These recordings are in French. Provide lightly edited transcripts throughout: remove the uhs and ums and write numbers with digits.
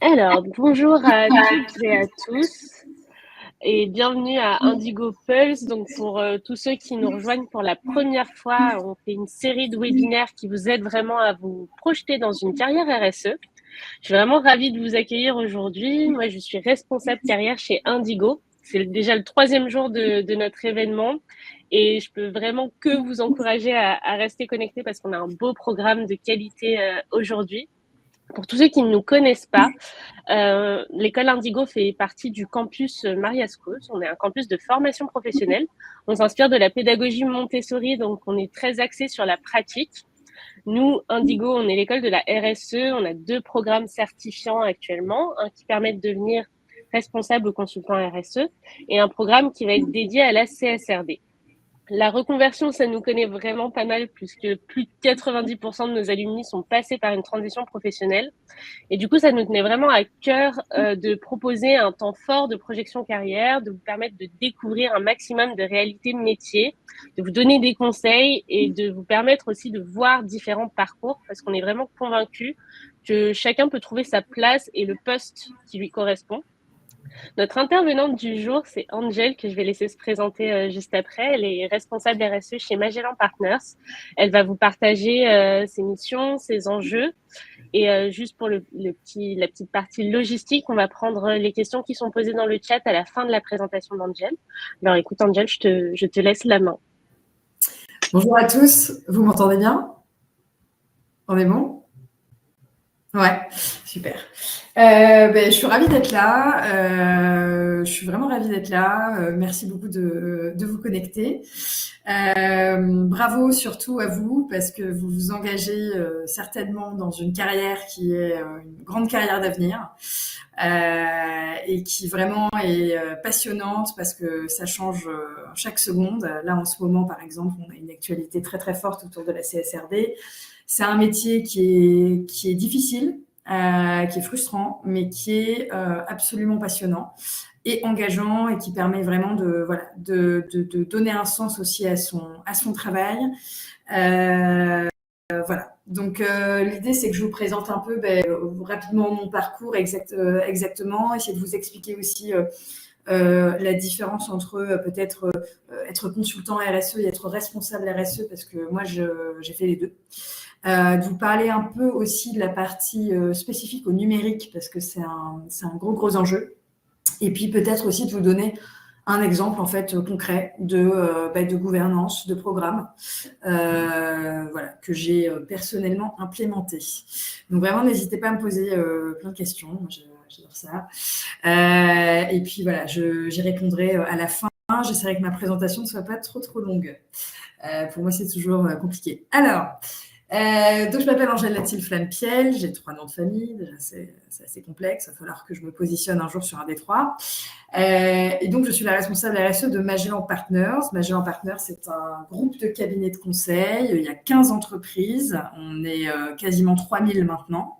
Alors, bonjour à toutes et à tous et bienvenue à Indigo Pulse. Donc, pour tous ceux qui nous rejoignent pour la première fois, on fait une série de webinaires qui vous aident vraiment à vous projeter dans une carrière RSE. Je suis vraiment ravie de vous accueillir aujourd'hui. Moi, je suis responsable carrière chez Indigo. C'est déjà le troisième jour de notre événement et je peux vraiment que vous encourager à rester connectés parce qu'on a un beau programme de qualité aujourd'hui. Pour tous ceux qui ne nous connaissent pas, l'école Indigo fait partie du campus Maria Schools. On est un campus de formation professionnelle. On s'inspire de la pédagogie Montessori, donc on est très axé sur la pratique. Nous, Indigo, on est l'école de la RSE. On a 2 programmes certifiants actuellement, un qui permet de devenir responsable ou consultant RSE et un programme qui va être dédié à la CSRD. La reconversion, ça nous connaît vraiment pas mal puisque plus de 90% de nos alumni sont passés par une transition professionnelle. Et du coup, ça nous tenait vraiment à cœur de proposer un temps fort de projection carrière, de vous permettre de découvrir un maximum de réalités de métier, de vous donner des conseils et de vous permettre aussi de voir différents parcours parce qu'on est vraiment convaincus que chacun peut trouver sa place et le poste qui lui correspond. Notre intervenante du jour, c'est Angel, que je vais laisser se présenter juste après. Elle est responsable RSE chez Magellan Partners. Elle va vous partager ses missions, ses enjeux. Et juste pour la petite partie logistique, on va prendre les questions qui sont posées dans le chat à la fin de la présentation d'Angel. Alors écoute, Angel, je te laisse la main. Bonjour à tous, vous m'entendez bien? On est bon? Ouais, super. Je suis ravie d'être là. Je suis vraiment ravie d'être là. Merci beaucoup de vous connecter. Bravo surtout à vous parce que vous vous engagez certainement dans une carrière qui est une grande carrière d'avenir et qui vraiment est passionnante parce que ça change chaque seconde. Là, en ce moment, par exemple, on a une actualité très très forte autour de la CSRD. C'est un métier qui est difficile, qui est frustrant, mais qui est absolument passionnant et engageant et qui permet vraiment de donner un sens aussi à son travail. Voilà. Donc l'idée, c'est que je vous présente un peu rapidement mon parcours exactement, essayer de vous expliquer aussi la différence entre peut-être être consultant RSE et être responsable RSE, parce que moi, j'ai fait les deux. De vous parler un peu aussi de la partie spécifique au numérique, parce que c'est un gros enjeu. Et puis peut-être aussi de vous donner un exemple en fait concret de gouvernance, de programme, que j'ai personnellement implémenté. Donc vraiment, n'hésitez pas à me poser plein de questions. Moi, j'adore ça. Et puis voilà, j'y répondrai à la fin. J'essaierai que ma présentation ne soit pas trop longue. Pour moi, c'est toujours compliqué. Alors, donc je m'appelle Angèle Latil-Flampiel, j'ai 3 noms de famille, déjà c'est assez complexe, il va falloir que je me positionne un jour sur un des 3. Et donc je suis la responsable RSE de Magellan Partners. Magellan Partners, c'est un groupe de cabinets de conseil, il y a 15 entreprises, on est quasiment 3000 maintenant.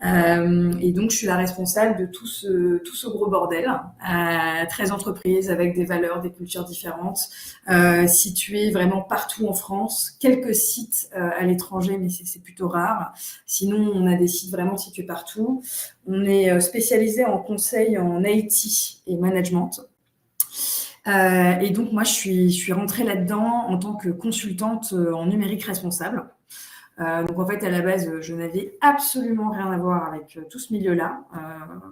Et donc je suis la responsable de tout ce gros bordel, 13 entreprises avec des valeurs, des cultures différentes, situées vraiment partout en France, quelques sites à l'étranger, mais c'est plutôt rare. Sinon, on a des sites vraiment situés partout. On est spécialisé en conseil en IT et management. Et donc moi, je suis rentrée là-dedans en tant que consultante en numérique responsable. Donc en fait, à la base, je n'avais absolument rien à voir avec tout ce milieu-là.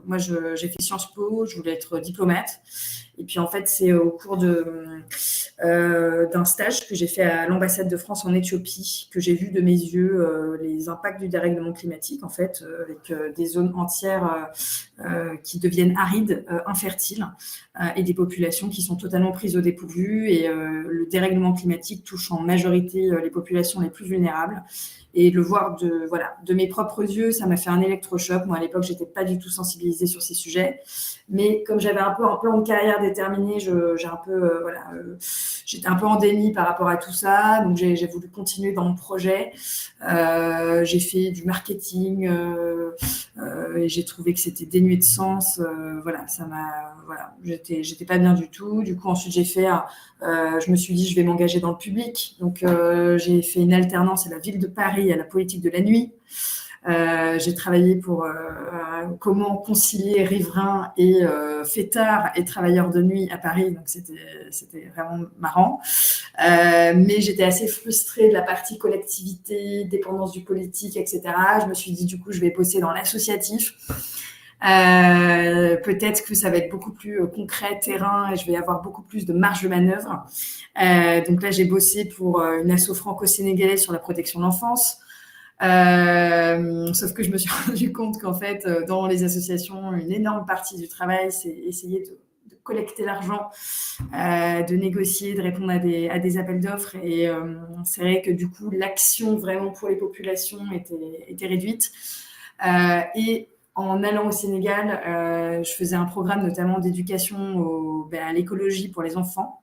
Moi, j'ai fait Sciences Po, je voulais être diplomate. Et puis en fait, c'est au cours d'un stage que j'ai fait à l'ambassade de France en Éthiopie que j'ai vu de mes yeux les impacts du dérèglement climatique, en fait, avec des zones entières qui deviennent arides, infertiles, et des populations qui sont totalement prises au dépourvu. Et le dérèglement climatique touche en majorité les populations les plus vulnérables. Et de le voir de mes propres yeux, ça m'a fait un électrochoc. Moi, à l'époque, j'étais pas du tout sensibilisée sur ces sujets. Mais comme j'avais un peu un plan de carrière déterminé, j'étais un peu en déni par rapport à tout ça. Donc, j'ai voulu continuer dans mon projet. J'ai fait du marketing et j'ai trouvé que c'était dénué de sens. J'étais pas bien du tout. Du coup, ensuite, je me suis dit, je vais m'engager dans le public. Donc, j'ai fait une alternance à la ville de Paris, à la politique de la nuit. J'ai travaillé pour comment concilier riverains et fêtards et travailleurs de nuit à Paris, donc c'était vraiment marrant. Mais j'étais assez frustrée de la partie collectivité, dépendance du politique, etc. Je me suis dit, du coup, je vais bosser dans l'associatif. Peut-être que ça va être beaucoup plus concret, terrain, et je vais avoir beaucoup plus de marge de manœuvre. Donc là, j'ai bossé pour une asso franco-sénégalaise sur la protection de l'enfance. Sauf que je me suis rendu compte qu'en fait, dans les associations, une énorme partie du travail, c'est essayer de collecter l'argent, de négocier, de répondre à des appels d'offres. Et c'est vrai que du coup, l'action vraiment pour les populations était réduite. Et en allant au Sénégal, je faisais un programme notamment d'éducation à l'écologie pour les enfants.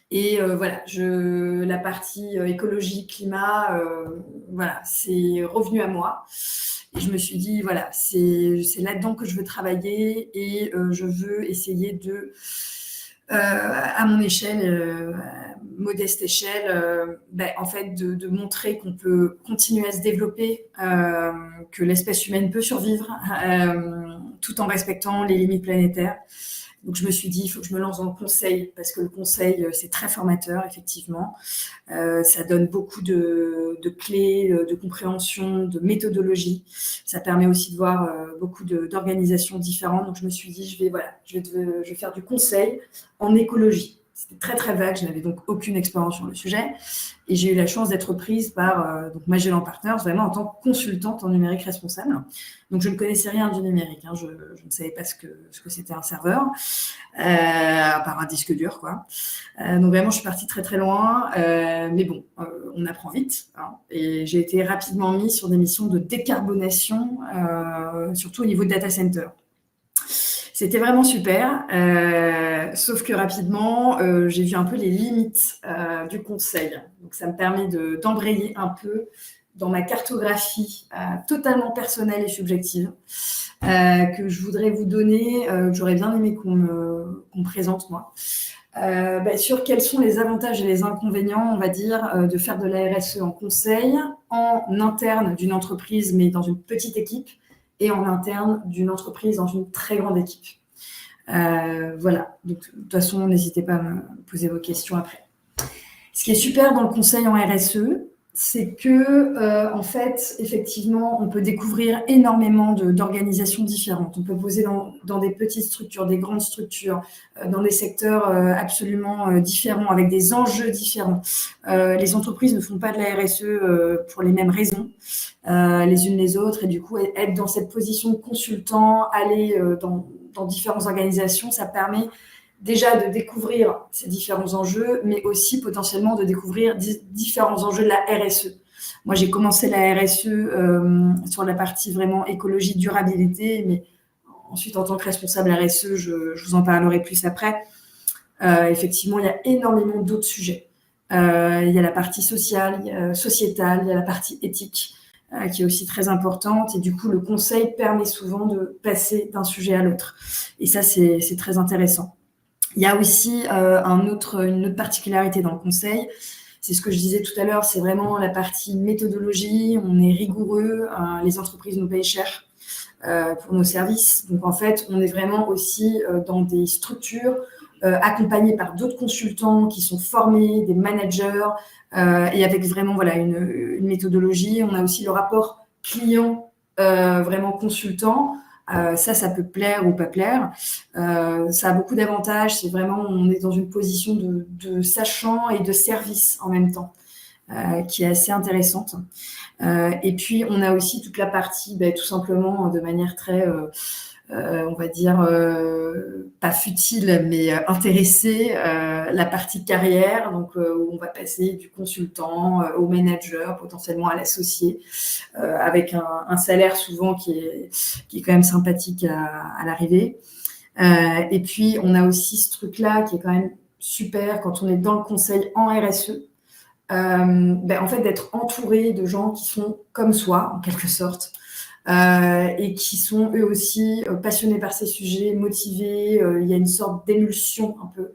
Et voilà, la partie écologie, climat, voilà, c'est revenu à moi. Et je me suis dit, voilà, c'est là-dedans que je veux travailler et je veux essayer de, à mon échelle, modeste échelle, en fait, de montrer qu'on peut continuer à se développer, que l'espèce humaine peut survivre tout en respectant les limites planétaires. Donc, je me suis dit, il faut que je me lance dans le conseil, parce que le conseil, c'est très formateur, effectivement. Ça donne beaucoup de clés, de compréhension, de méthodologie. Ça permet aussi de voir beaucoup d'organisations différentes. Donc, je me suis dit, je vais faire du conseil en écologie. C'était très, très vague. Je n'avais donc aucune expérience sur le sujet. Et j'ai eu la chance d'être prise par Magellan Partners, vraiment en tant que consultante en numérique responsable. Donc, je ne connaissais rien du numérique. Hein. Je ne savais pas ce que c'était un serveur, à part un disque dur, quoi. Donc, vraiment, je suis partie très, très loin. Mais bon, on apprend vite. Hein. Et j'ai été rapidement mise sur des missions de décarbonation, surtout au niveau de data center. C'était vraiment super, sauf que rapidement, j'ai vu un peu les limites du conseil. Donc, ça me permet d'embrayer un peu dans ma cartographie totalement personnelle et subjective que je voudrais vous donner, que j'aurais bien aimé qu'on me présente, moi. Sur quels sont les avantages et les inconvénients, on va dire, de faire de la RSE en conseil, en interne d'une entreprise, mais dans une petite équipe, et en interne d'une entreprise dans une très grande équipe. Voilà, donc de toute façon, n'hésitez pas à me poser vos questions après. Ce qui est super dans le conseil en RSE, c'est que, en fait, effectivement, on peut découvrir énormément d'organisations différentes. On peut poser dans des petites structures, des grandes structures, dans des secteurs absolument différents, avec des enjeux différents. Les entreprises ne font pas de la RSE pour les mêmes raisons, les unes les autres, et du coup, être dans cette position de consultant, aller dans différentes organisations, ça permet déjà de découvrir ces différents enjeux, mais aussi potentiellement de découvrir différents enjeux de la RSE. Moi, j'ai commencé la RSE sur la partie vraiment écologie, durabilité, mais ensuite, en tant que responsable RSE, je vous en parlerai plus après. Effectivement, il y a énormément d'autres sujets. Il y a la partie sociale, sociétale, il y a la partie éthique, qui est aussi très importante. Et du coup, le conseil permet souvent de passer d'un sujet à l'autre. Et ça, c'est très intéressant. Il y a aussi une autre particularité dans le conseil, c'est ce que je disais tout à l'heure, c'est vraiment la partie méthodologie, on est rigoureux, les entreprises nous payent cher pour nos services. Donc en fait, on est vraiment aussi dans des structures accompagnées par d'autres consultants qui sont formés, des managers, et avec vraiment voilà, une méthodologie. On a aussi le rapport client vraiment consultant. Ça peut plaire ou pas plaire. Ça a beaucoup d'avantages. C'est vraiment, on est dans une position de sachant et de service en même temps, qui est assez intéressante. Et puis, on a aussi toute la partie, tout simplement, de manière très, on va dire, pas futile, mais intéressée, la partie carrière, donc où on va passer du consultant au manager, potentiellement à l'associé, avec un salaire souvent qui est quand même sympathique à l'arrivée. Et puis, on a aussi ce truc-là qui est quand même super quand on est dans le conseil en RSE, en fait, d'être entouré de gens qui sont comme soi, en quelque sorte, et qui sont eux aussi passionnés par ces sujets, motivés. Il y a une sorte d'émulsion un peu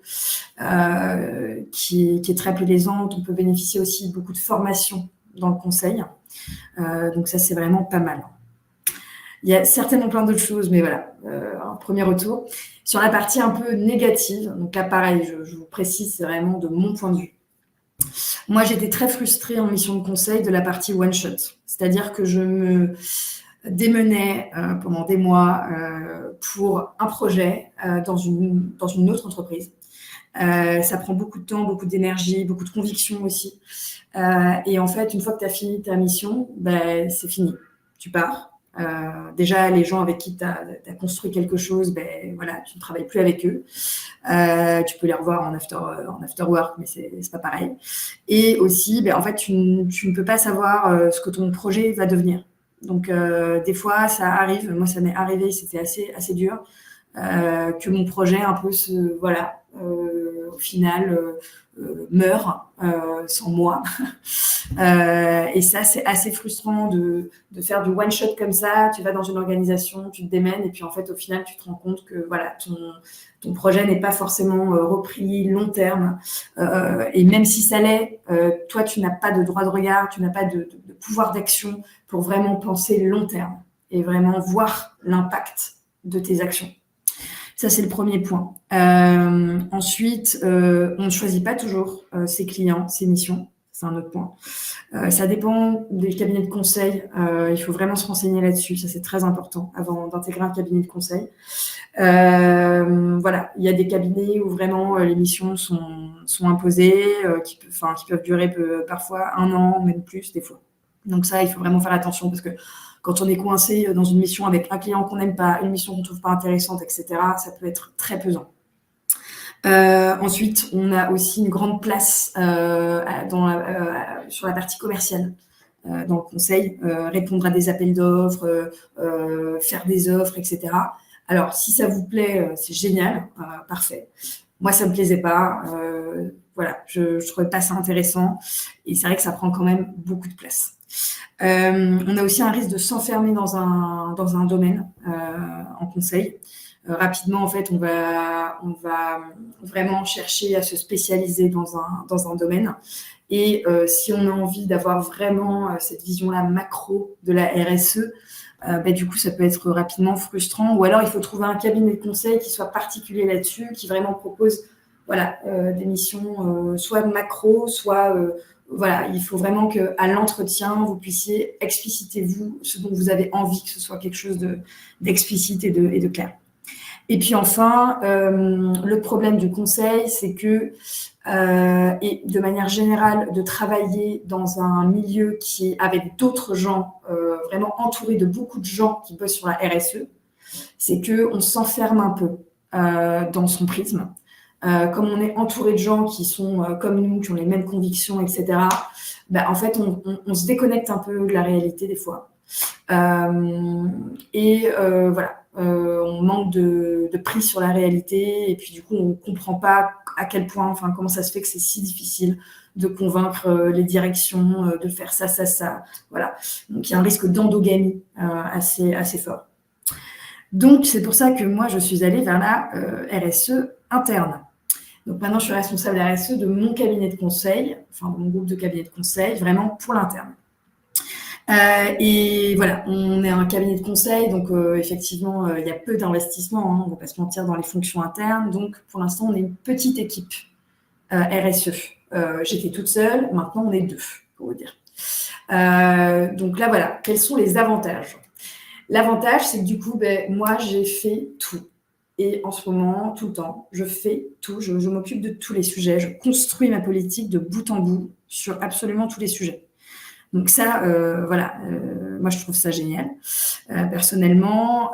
qui est très plaisante. On peut bénéficier aussi de beaucoup de formations dans le conseil. Donc ça, c'est vraiment pas mal. Il y a certainement plein d'autres choses, mais voilà, un premier retour. Sur la partie un peu négative, donc là, pareil, je vous précise, c'est vraiment de mon point de vue. Moi, j'étais très frustrée en mission de conseil de la partie one-shot. C'est-à-dire que je me démenais pendant des mois pour un projet dans une autre entreprise. Ça prend beaucoup de temps, beaucoup d'énergie, beaucoup de conviction aussi. Et en fait, une fois que tu as fini ta mission, c'est fini. Tu pars. Déjà, les gens avec qui tu as construit quelque chose, voilà, tu ne travailles plus avec eux. Tu peux les revoir en after work, mais c'est pas pareil. Et aussi, en fait, tu ne peux pas savoir ce que ton projet va devenir. Donc, des fois, ça arrive. Moi, ça m'est arrivé, c'était assez dur, que mon projet un peu au final meurt sans moi. Et ça, c'est assez frustrant de faire du one shot comme ça. Tu vas dans une organisation, tu te démènes, et puis en fait, au final, tu te rends compte que voilà, ton projet n'est pas forcément repris long terme. Et même si ça l'est, toi, tu n'as pas de droit de regard, tu n'as pas de pouvoir d'action pour vraiment penser long terme et vraiment voir l'impact de tes actions. Ça, c'est le premier point. Ensuite, on ne choisit pas toujours ses clients, ses missions. C'est un autre point. Ça dépend des cabinets de conseil. Il faut vraiment se renseigner là-dessus. Ça, c'est très important avant d'intégrer un cabinet de conseil. Voilà, il y a des cabinets où vraiment les missions sont imposées, qui peuvent durer parfois 1 an, même plus des fois. Donc ça, il faut vraiment faire attention parce que quand on est coincé dans une mission avec un client qu'on n'aime pas, une mission qu'on ne trouve pas intéressante, etc., ça peut être très pesant. Ensuite, on a aussi une grande place sur la partie commerciale dans le conseil, répondre à des appels d'offres, faire des offres, etc. Alors, si ça vous plaît, c'est génial, parfait. Moi, ça me plaisait pas. Voilà, je trouvais pas ça intéressant. Et c'est vrai que ça prend quand même beaucoup de place. On a aussi un risque de s'enfermer dans un domaine en conseil. Rapidement, en fait, on va vraiment chercher à se spécialiser dans un domaine. Et si on a envie d'avoir vraiment cette vision-là macro de la RSE, du coup, ça peut être rapidement frustrant. Ou alors, il faut trouver un cabinet de conseil qui soit particulier là-dessus, qui vraiment propose des missions soit macro, soit... voilà, il faut vraiment qu'à l'entretien, vous puissiez expliciter vous ce dont vous avez envie, que ce soit quelque chose d'explicite et de clair. Et puis enfin, le problème du conseil, c'est que, et de manière générale, de travailler dans un milieu qui est avec d'autres gens, vraiment entouré de beaucoup de gens qui bossent sur la RSE, c'est qu'on s'enferme un peu dans son prisme. Comme on est entouré de gens qui sont comme nous, qui ont les mêmes convictions, etc., en fait, on se déconnecte un peu de la réalité des fois. Voilà, on manque de prise sur la réalité et puis du coup, on ne comprend pas à quel point, comment ça se fait que c'est si difficile de convaincre les directions de faire ça. Voilà. Donc, il y a un risque d'endogamie assez fort. Donc, c'est pour ça que moi, je suis allée vers la RSE interne. Donc maintenant, je suis responsable RSE de mon cabinet de conseil, de mon groupe de cabinets de conseil, vraiment pour l'interne. Et voilà, on est un cabinet de conseil, donc effectivement, il y a peu d'investissement, on ne va pas se mentir, dans les fonctions internes. Donc pour l'instant, on est une petite équipe RSE. J'étais toute seule, maintenant on est 2, pour vous dire. Donc là, voilà, quels sont les avantages ? L'avantage, c'est que du coup, moi, j'ai fait tout. Et en ce moment, tout le temps, je fais tout. Je m'occupe de tous les sujets. Je construis ma politique de bout en bout sur absolument tous les sujets. Donc ça, moi, je trouve ça génial. Personnellement,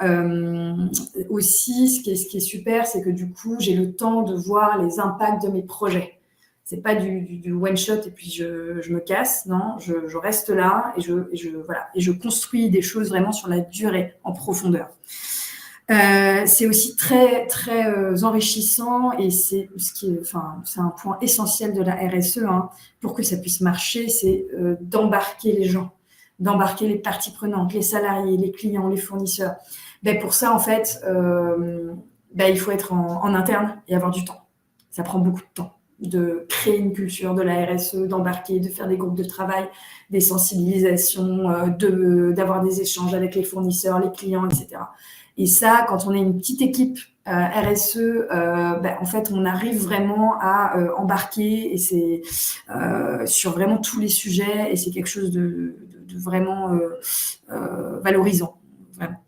aussi, ce qui est super, c'est que du coup, j'ai le temps de voir les impacts de mes projets. C'est pas du one shot et puis je me casse. Non, je reste là et je construis des choses vraiment sur la durée, en profondeur. C'est aussi très très enrichissant et c'est un point essentiel de la RSE pour que ça puisse marcher, c'est d'embarquer les gens, d'embarquer les parties prenantes, les salariés, les clients, les fournisseurs. Pour ça en fait, il faut être en interne et avoir du temps. Ça prend beaucoup de temps. de créer une culture de la RSE, d'embarquer, de faire des groupes de travail, des sensibilisations, d'avoir des échanges avec les fournisseurs, les clients, etc. Et ça, quand on est une petite équipe RSE, en fait, on arrive vraiment à embarquer et c'est sur vraiment tous les sujets et c'est quelque chose de vraiment valorisant. Vraiment.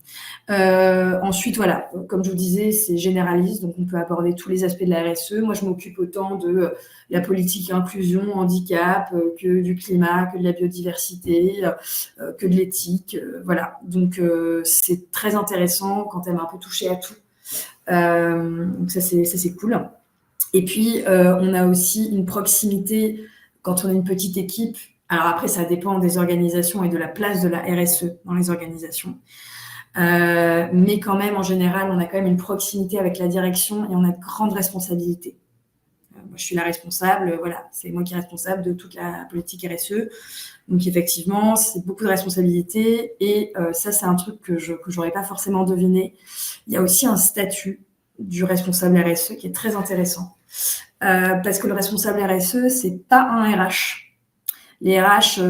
Ensuite, voilà, comme je vous disais, c'est généraliste, donc on peut aborder tous les aspects de la RSE. Moi, je m'occupe autant de la politique inclusion, handicap, que du climat, que de la biodiversité, que de l'éthique. Voilà, donc c'est très intéressant quand elle m'a un peu touchée à tout. Donc ça, c'est cool. Et puis, on a aussi une proximité quand on est une petite équipe. Alors après, ça dépend des organisations et de la place de la RSE dans les organisations. Mais quand même, en général, on a quand même une proximité avec la direction et on a de grandes responsabilités. Moi, je suis la responsable, voilà, c'est moi qui est responsable de toute la politique RSE. Donc effectivement, c'est beaucoup de responsabilités et ça, c'est un truc que j'aurais pas forcément deviné. Il y a aussi un statut du responsable RSE qui est très intéressant. Parce que le responsable RSE, c'est pas un RH. Les RH,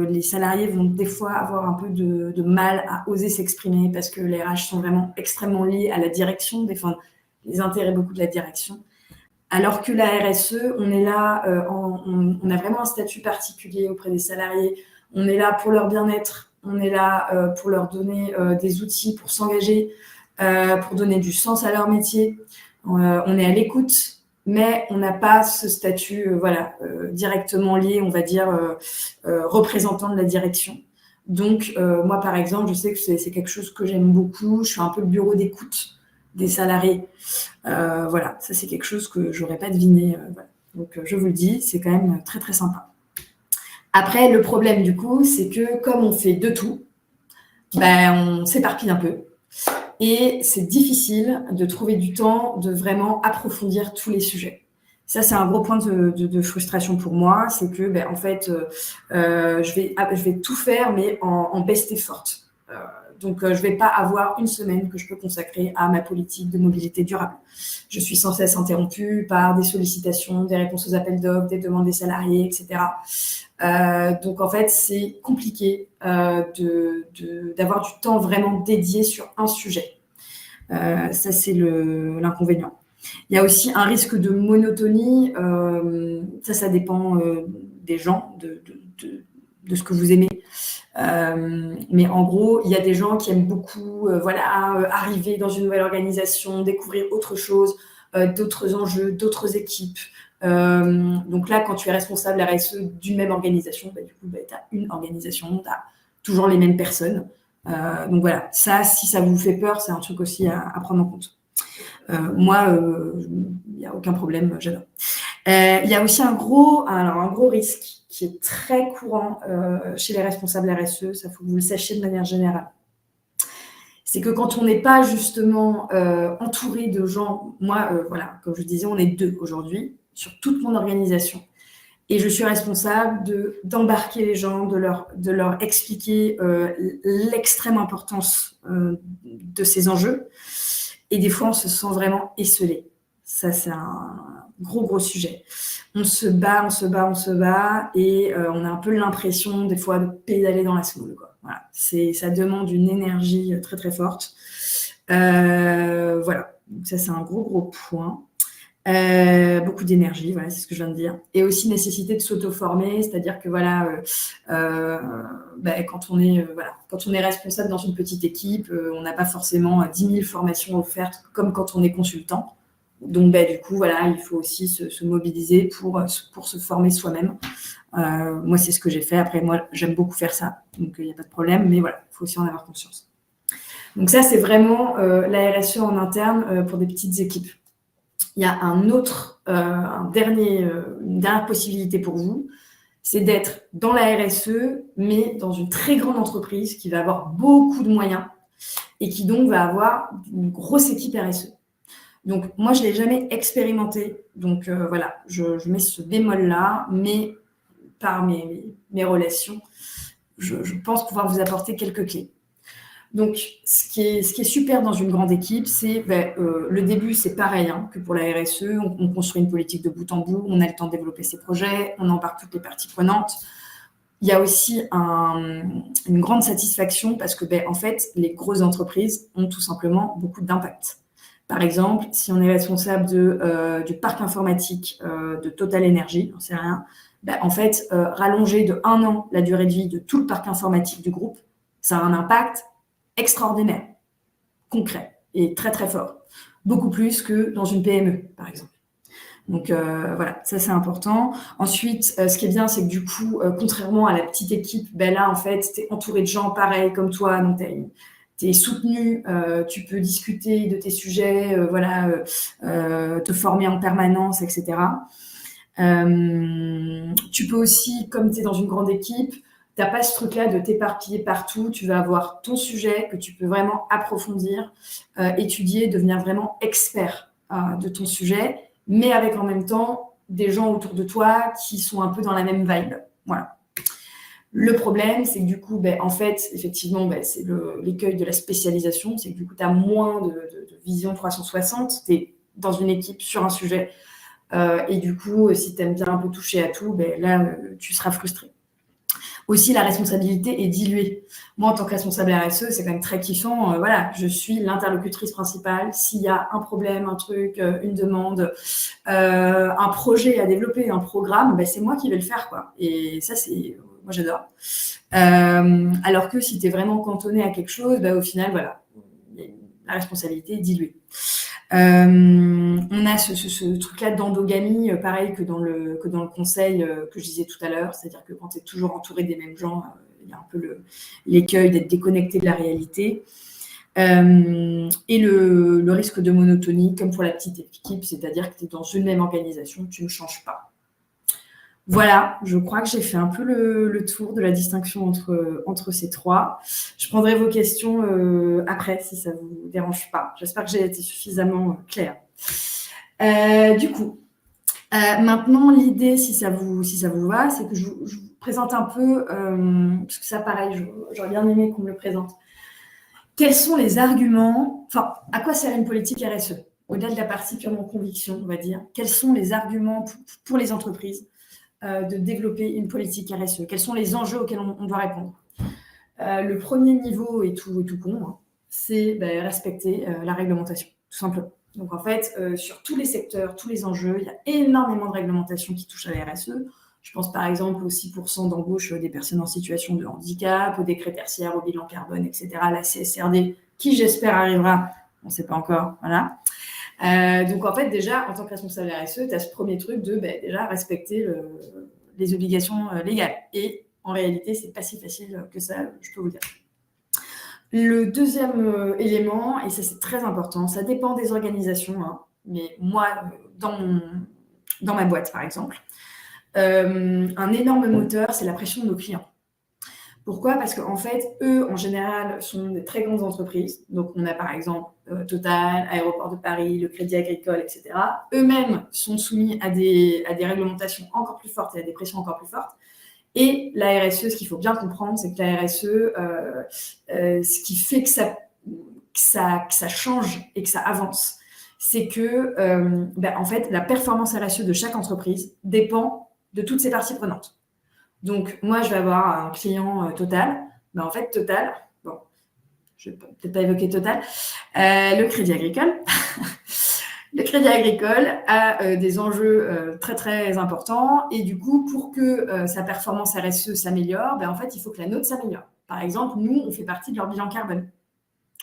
les salariés vont des fois avoir un peu de mal à oser s'exprimer parce que les RH sont vraiment extrêmement liés à la direction, défendent les intérêts beaucoup de la direction. Alors que la RSE, on est là, on a vraiment un statut particulier auprès des salariés. On est là pour leur bien-être, on est là pour leur donner des outils pour s'engager, pour donner du sens à leur métier. On est à l'écoute. Mais on n'a pas ce statut directement lié, on va dire, représentant de la direction. Donc, moi, par exemple, je sais que c'est quelque chose que j'aime beaucoup. Je suis un peu le bureau d'écoute des salariés. Voilà, ça, c'est quelque chose que j'aurais pas deviné. Voilà. Donc, je vous le dis, c'est quand même très, très sympa. Après, le problème, du coup, c'est que comme on fait de tout, on s'éparpille un peu. Et c'est difficile de trouver du temps de vraiment approfondir tous les sujets. Ça, c'est un gros point de frustration pour moi, c'est que, en fait, je vais tout faire, mais en best effort. Donc, je vais pas avoir une semaine que je peux consacrer à ma politique de mobilité durable. Je suis sans cesse interrompue par des sollicitations, des réponses aux appels d'offres, des demandes des salariés, etc. Donc, en fait, c'est compliqué d'avoir du temps vraiment dédié sur un sujet. Ça, c'est l'inconvénient. Il y a aussi un risque de monotonie. Ça dépend des gens, de ce que vous aimez. Mais en gros, il y a des gens qui aiment beaucoup arriver dans une nouvelle organisation, découvrir autre chose, d'autres enjeux, d'autres équipes. Donc là, quand tu es responsable RSE d'une même organisation, du coup, tu as une organisation, tu as toujours les mêmes personnes. Donc voilà, ça, si ça vous fait peur, c'est un truc aussi à prendre en compte. Moi, il n'y a aucun problème, j'adore. Il y a aussi un gros risque qui est très courant chez les responsables RSE, ça faut que vous le sachiez de manière générale. C'est que quand on n'est pas justement entouré de gens, moi, comme je disais, on est 2 aujourd'hui sur toute mon organisation. Et je suis responsable d'embarquer les gens, de leur expliquer l'extrême importance de ces enjeux. Et des fois, on se sent vraiment esseulé. Ça, c'est un gros sujet. On se bat, et on a un peu l'impression, des fois, de pédaler dans la semoule, quoi. Voilà. Ça demande une énergie très, très forte. Voilà. Donc ça, c'est un gros point. Beaucoup d'énergie, voilà, c'est ce que je viens de dire. Et aussi nécessité de s'auto-former, c'est-à-dire que quand on est responsable dans une petite équipe, on n'a pas forcément 10 000 formations offertes comme quand on est consultant. Donc du coup, il faut aussi se mobiliser pour se former soi-même. Moi, c'est ce que j'ai fait. Après, moi, j'aime beaucoup faire ça, donc il n'y a pas de problème. Mais voilà, il faut aussi en avoir conscience. Donc ça, c'est vraiment la RSE en interne pour des petites équipes. Il y a une dernière possibilité pour vous, c'est d'être dans la RSE, mais dans une très grande entreprise qui va avoir beaucoup de moyens et qui donc va avoir une grosse équipe RSE. Donc, moi, je ne l'ai jamais expérimenté. Donc, je mets ce bémol-là, mais par mes relations, je pense pouvoir vous apporter quelques clés. Donc, ce qui est super dans une grande équipe, c'est le début, c'est pareil que pour la RSE. On construit une politique de bout en bout, on a le temps de développer ses projets, on embarque toutes les parties prenantes. Il y a aussi une grande satisfaction parce que, en fait, les grosses entreprises ont tout simplement beaucoup d'impact. Par exemple, si on est responsable du parc informatique de Total Energy, j'en sais rien, en fait, rallonger de 1 an la durée de vie de tout le parc informatique du groupe, ça a un impact extraordinaire, concret et très très fort. Beaucoup plus que dans une PME, par exemple. Donc voilà, ça c'est important. Ensuite, ce qui est bien, c'est que du coup, contrairement à la petite équipe, là en fait, tu es entouré de gens pareils comme toi, donc tu es soutenu, tu peux discuter de tes sujets, te former en permanence, etc. Tu peux aussi, comme tu es dans une grande équipe, tu n'as pas ce truc-là de t'éparpiller partout. Tu vas avoir ton sujet que tu peux vraiment approfondir, étudier, devenir vraiment expert de ton sujet, mais avec en même temps des gens autour de toi qui sont un peu dans la même vibe. Voilà. Le problème, c'est que du coup, en fait, effectivement, c'est l'écueil de la spécialisation. C'est que du coup, tu as moins de vision 360. Tu es dans une équipe sur un sujet. Et du coup, si tu aimes bien un peu toucher à tout, là, tu seras frustré. Aussi, la responsabilité est diluée. Moi, en tant que responsable RSE, c'est quand même très kiffant. Je suis l'interlocutrice principale. S'il y a un problème, un truc, une demande, un projet à développer, un programme, c'est moi qui vais le faire, quoi. Et ça, moi, j'adore. Alors que si tu es vraiment cantonné à quelque chose, au final, la responsabilité est diluée. On a ce truc-là d'endogamie, pareil que dans le conseil que je disais tout à l'heure, c'est-à-dire que quand tu es toujours entouré des mêmes gens, il y a un peu l'écueil d'être déconnecté de la réalité. Et le risque de monotonie, comme pour la petite équipe, c'est-à-dire que tu es dans une même organisation, tu ne changes pas. Voilà, je crois que j'ai fait un peu le tour de la distinction entre ces trois. Je prendrai vos questions après, si ça ne vous dérange pas. J'espère que j'ai été suffisamment claire. Du coup, maintenant, l'idée, si ça vous va, c'est que je vous présente un peu, parce que ça, pareil, j'aurais bien aimé qu'on me le présente. Quels sont les arguments, à quoi sert une politique RSE? Au-delà de la partie purement conviction, on va dire, quels sont les arguments pour les entreprises de développer une politique RSE? Quels sont les enjeux auxquels on doit répondre? Le premier niveau est tout con, c'est respecter la réglementation, tout simplement. Donc en fait, sur tous les secteurs, tous les enjeux, il y a énormément de réglementations qui touchent à la RSE. Je pense par exemple aux 6% d'embauche des personnes en situation de handicap, au décret tertiaire, au bilan carbone, etc., la CSRD, qui j'espère arrivera, on ne sait pas encore, voilà. Donc en fait, déjà, en tant que responsable RSE, tu as ce premier truc de déjà respecter les obligations légales. Et en réalité, c'est pas si facile que ça, je peux vous dire. Le deuxième élément, et ça c'est très important, ça dépend des organisations, mais moi, dans ma boîte par exemple, un énorme moteur, c'est la pression de nos clients. Pourquoi? Parce qu'en fait, eux, en général, sont des très grandes entreprises. Donc, on a par exemple Total, Aéroport de Paris, le Crédit Agricole, etc. Eux-mêmes sont soumis à des réglementations encore plus fortes et à des pressions encore plus fortes. Et la RSE, ce qu'il faut bien comprendre, c'est que la RSE, ce qui fait que ça change et que ça avance, c'est que, en fait, la performance RSE de chaque entreprise dépend de toutes ses parties prenantes. Donc, moi, je vais avoir un client Total. En fait, Total, bon, je ne vais peut-être pas évoquer Total, le Crédit Agricole. Le Crédit Agricole a des enjeux très, très importants. Et du coup, pour que sa performance RSE s'améliore, en fait, il faut que la nôtre s'améliore. Par exemple, nous, on fait partie de leur bilan carbone.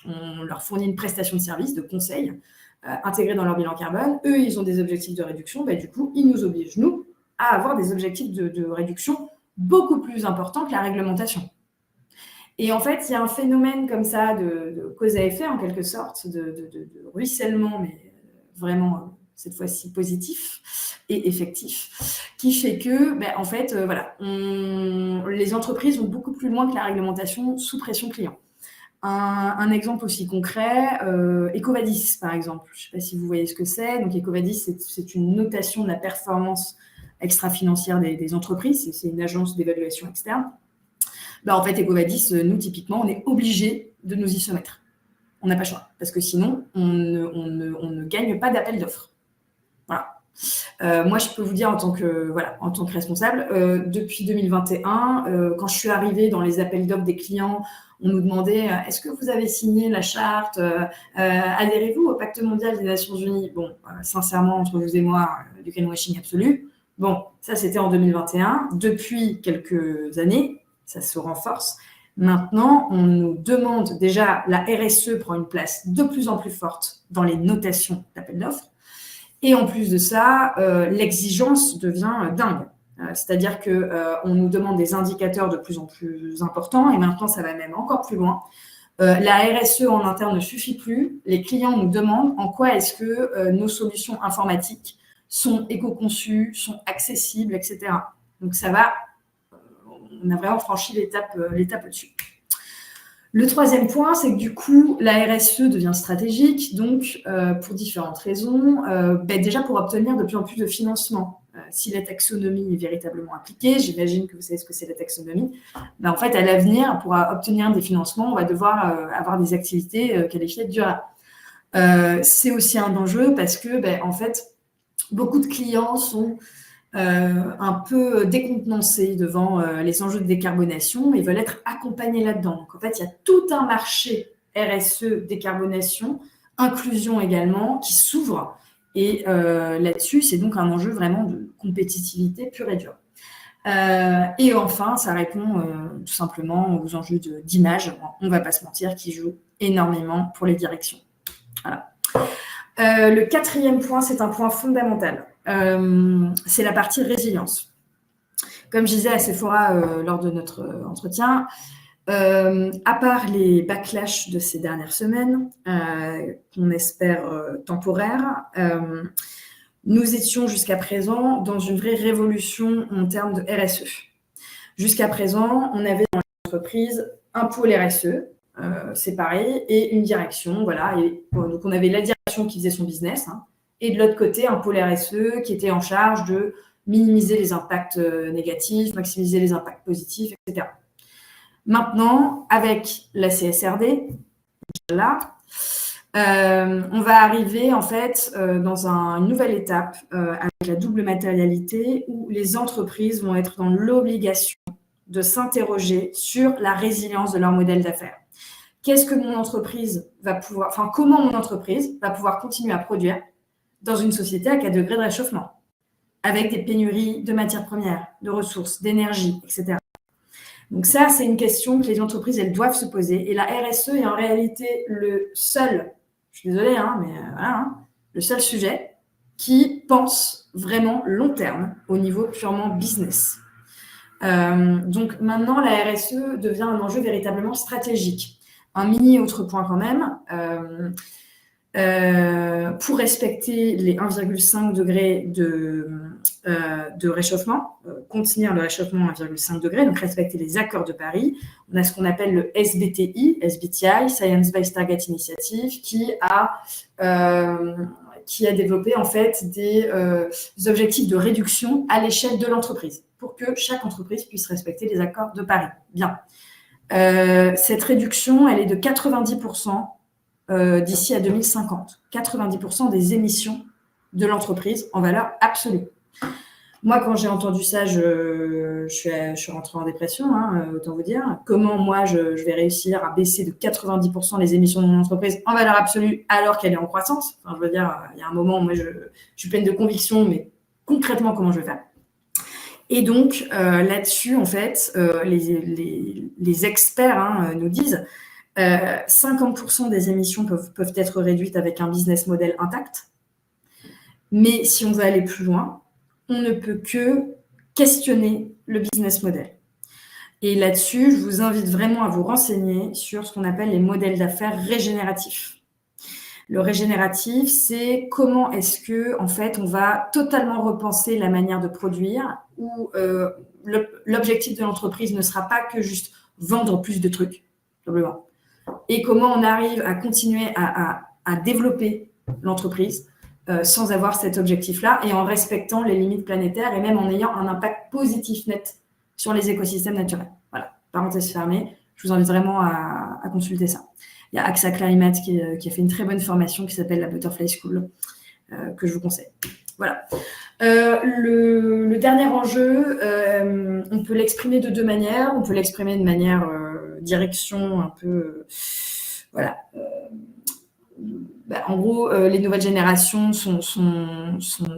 On leur fournit une prestation de service, de conseil, intégrée dans leur bilan carbone. Eux, ils ont des objectifs de réduction. Du coup, ils nous obligent, nous, à avoir des objectifs de réduction beaucoup plus important que la réglementation. Et en fait, il y a un phénomène comme ça de cause à effet, en quelque sorte, de ruissellement, mais vraiment, cette fois-ci, positif et effectif, qui fait que, en fait, les entreprises vont beaucoup plus loin que la réglementation sous pression client. Un exemple aussi concret, EcoVadis, par exemple. Je ne sais pas si vous voyez ce que c'est. Donc, EcoVadis, c'est une notation de la performance extra-financière des entreprises. C'est une agence d'évaluation externe. En fait, EcoVadis, nous, typiquement, on est obligé de nous y soumettre. On n'a pas le choix, parce que sinon, on ne gagne pas d'appel d'offres. Voilà. Moi, je peux vous dire en tant que responsable, depuis 2021, quand je suis arrivée dans les appels d'offres des clients, on nous demandait est-ce que vous avez signé la charte, adhérez-vous au Pacte mondial des Nations Unies? Bon, sincèrement, entre vous et moi, du greenwashing absolu. Bon, ça c'était en 2021. Depuis quelques années, ça se renforce. Maintenant, on nous demande déjà, la RSE prend une place de plus en plus forte dans les notations d'appels d'offres. Et en plus de ça, l'exigence devient dingue. C'est-à-dire qu'on nous demande des indicateurs de plus en plus importants et maintenant, ça va même encore plus loin. La RSE en interne ne suffit plus. Les clients nous demandent en quoi est-ce que nos solutions informatiques sont éco-conçues, sont accessibles, etc. Donc, ça va, on a vraiment franchi l'étape au-dessus. Le troisième point, c'est que du coup, la RSE devient stratégique, donc pour différentes raisons. Déjà pour obtenir de plus en plus de financement. Si la taxonomie est véritablement appliquée, j'imagine que vous savez ce que c'est la taxonomie, en fait, à l'avenir, pour obtenir des financements, on va devoir avoir des activités qualifiées de durables. C'est aussi un enjeu parce que, en fait, beaucoup de clients sont un peu décontenancés devant les enjeux de décarbonation et veulent être accompagnés là-dedans. Donc, en fait, il y a tout un marché RSE, décarbonation, inclusion également, qui s'ouvre. Et là-dessus, c'est donc un enjeu vraiment de compétitivité pure et dure. Et enfin, ça répond tout simplement aux enjeux d'image, on ne va pas se mentir, qui jouent énormément pour les directions. Voilà. Le quatrième point, c'est un point fondamental. C'est la partie résilience. Comme je disais à Sephora lors de notre entretien, à part les backlash de ces dernières semaines, qu'on espère temporaires, nous étions jusqu'à présent dans une vraie révolution en termes de RSE. Jusqu'à présent, on avait dans l'entreprise un pôle RSE séparé et une direction. Voilà. Et, donc, on avait la direction qui faisait son business, et de l'autre côté, un pôle RSE qui était en charge de minimiser les impacts négatifs, maximiser les impacts positifs, etc. Maintenant, avec la CSRD, là, on va arriver en fait dans une nouvelle étape avec la double matérialité où les entreprises vont être dans l'obligation de s'interroger sur la résilience de leur modèle d'affaires. Qu'est-ce que mon entreprise va pouvoir, comment mon entreprise va pouvoir continuer à produire dans une société à 4 degrés de réchauffement, avec des pénuries de matières premières, de ressources, d'énergie, etc. Donc ça, c'est une question que les entreprises, elles doivent se poser. Et la RSE est en réalité le seul, je suis désolée, mais voilà, le seul sujet qui pense vraiment long terme au niveau purement business. Donc maintenant, la RSE devient un enjeu véritablement stratégique. Un mini autre point quand même, pour respecter les 1,5 degrés de réchauffement, contenir le réchauffement à 1,5 degré, donc respecter les accords de Paris, on a ce qu'on appelle le SBTI, Science Based Target Initiative, qui a développé en fait des objectifs de réduction à l'échelle de l'entreprise, pour que chaque entreprise puisse respecter les accords de Paris. Bien. Cette réduction, elle est de 90% d'ici à 2050. 90% des émissions de l'entreprise en valeur absolue. Moi, quand j'ai entendu ça, je suis rentrée en dépression, autant vous dire. Comment moi, je vais réussir à baisser de 90% les émissions de mon entreprise en valeur absolue alors qu'elle est en croissance? Je veux dire, il y a un moment où moi, je suis pleine de conviction, mais concrètement, comment je vais faire? Et donc, là-dessus, en fait, les experts nous disent 50% des émissions peuvent être réduites avec un business model intact. Mais si on veut aller plus loin, on ne peut que questionner le business model. Et là-dessus, je vous invite vraiment à vous renseigner sur ce qu'on appelle les modèles d'affaires régénératifs. Le régénératif, c'est comment est-ce que, en fait, on va totalement repenser la manière de produire où l'objectif de l'entreprise ne sera pas que juste vendre plus de trucs, simplement. Et comment on arrive à continuer à développer l'entreprise sans avoir cet objectif-là et en respectant les limites planétaires et même en ayant un impact positif net sur les écosystèmes naturels. Voilà. parenthèse fermée. Je vous invite vraiment à consulter ça. Il y a AXA Climate qui a fait une très bonne formation qui s'appelle la Butterfly School, que je vous conseille. Voilà. Le dernier enjeu, on peut l'exprimer de deux manières. On peut l'exprimer de manière direction un peu... voilà. En gros, les nouvelles générations sont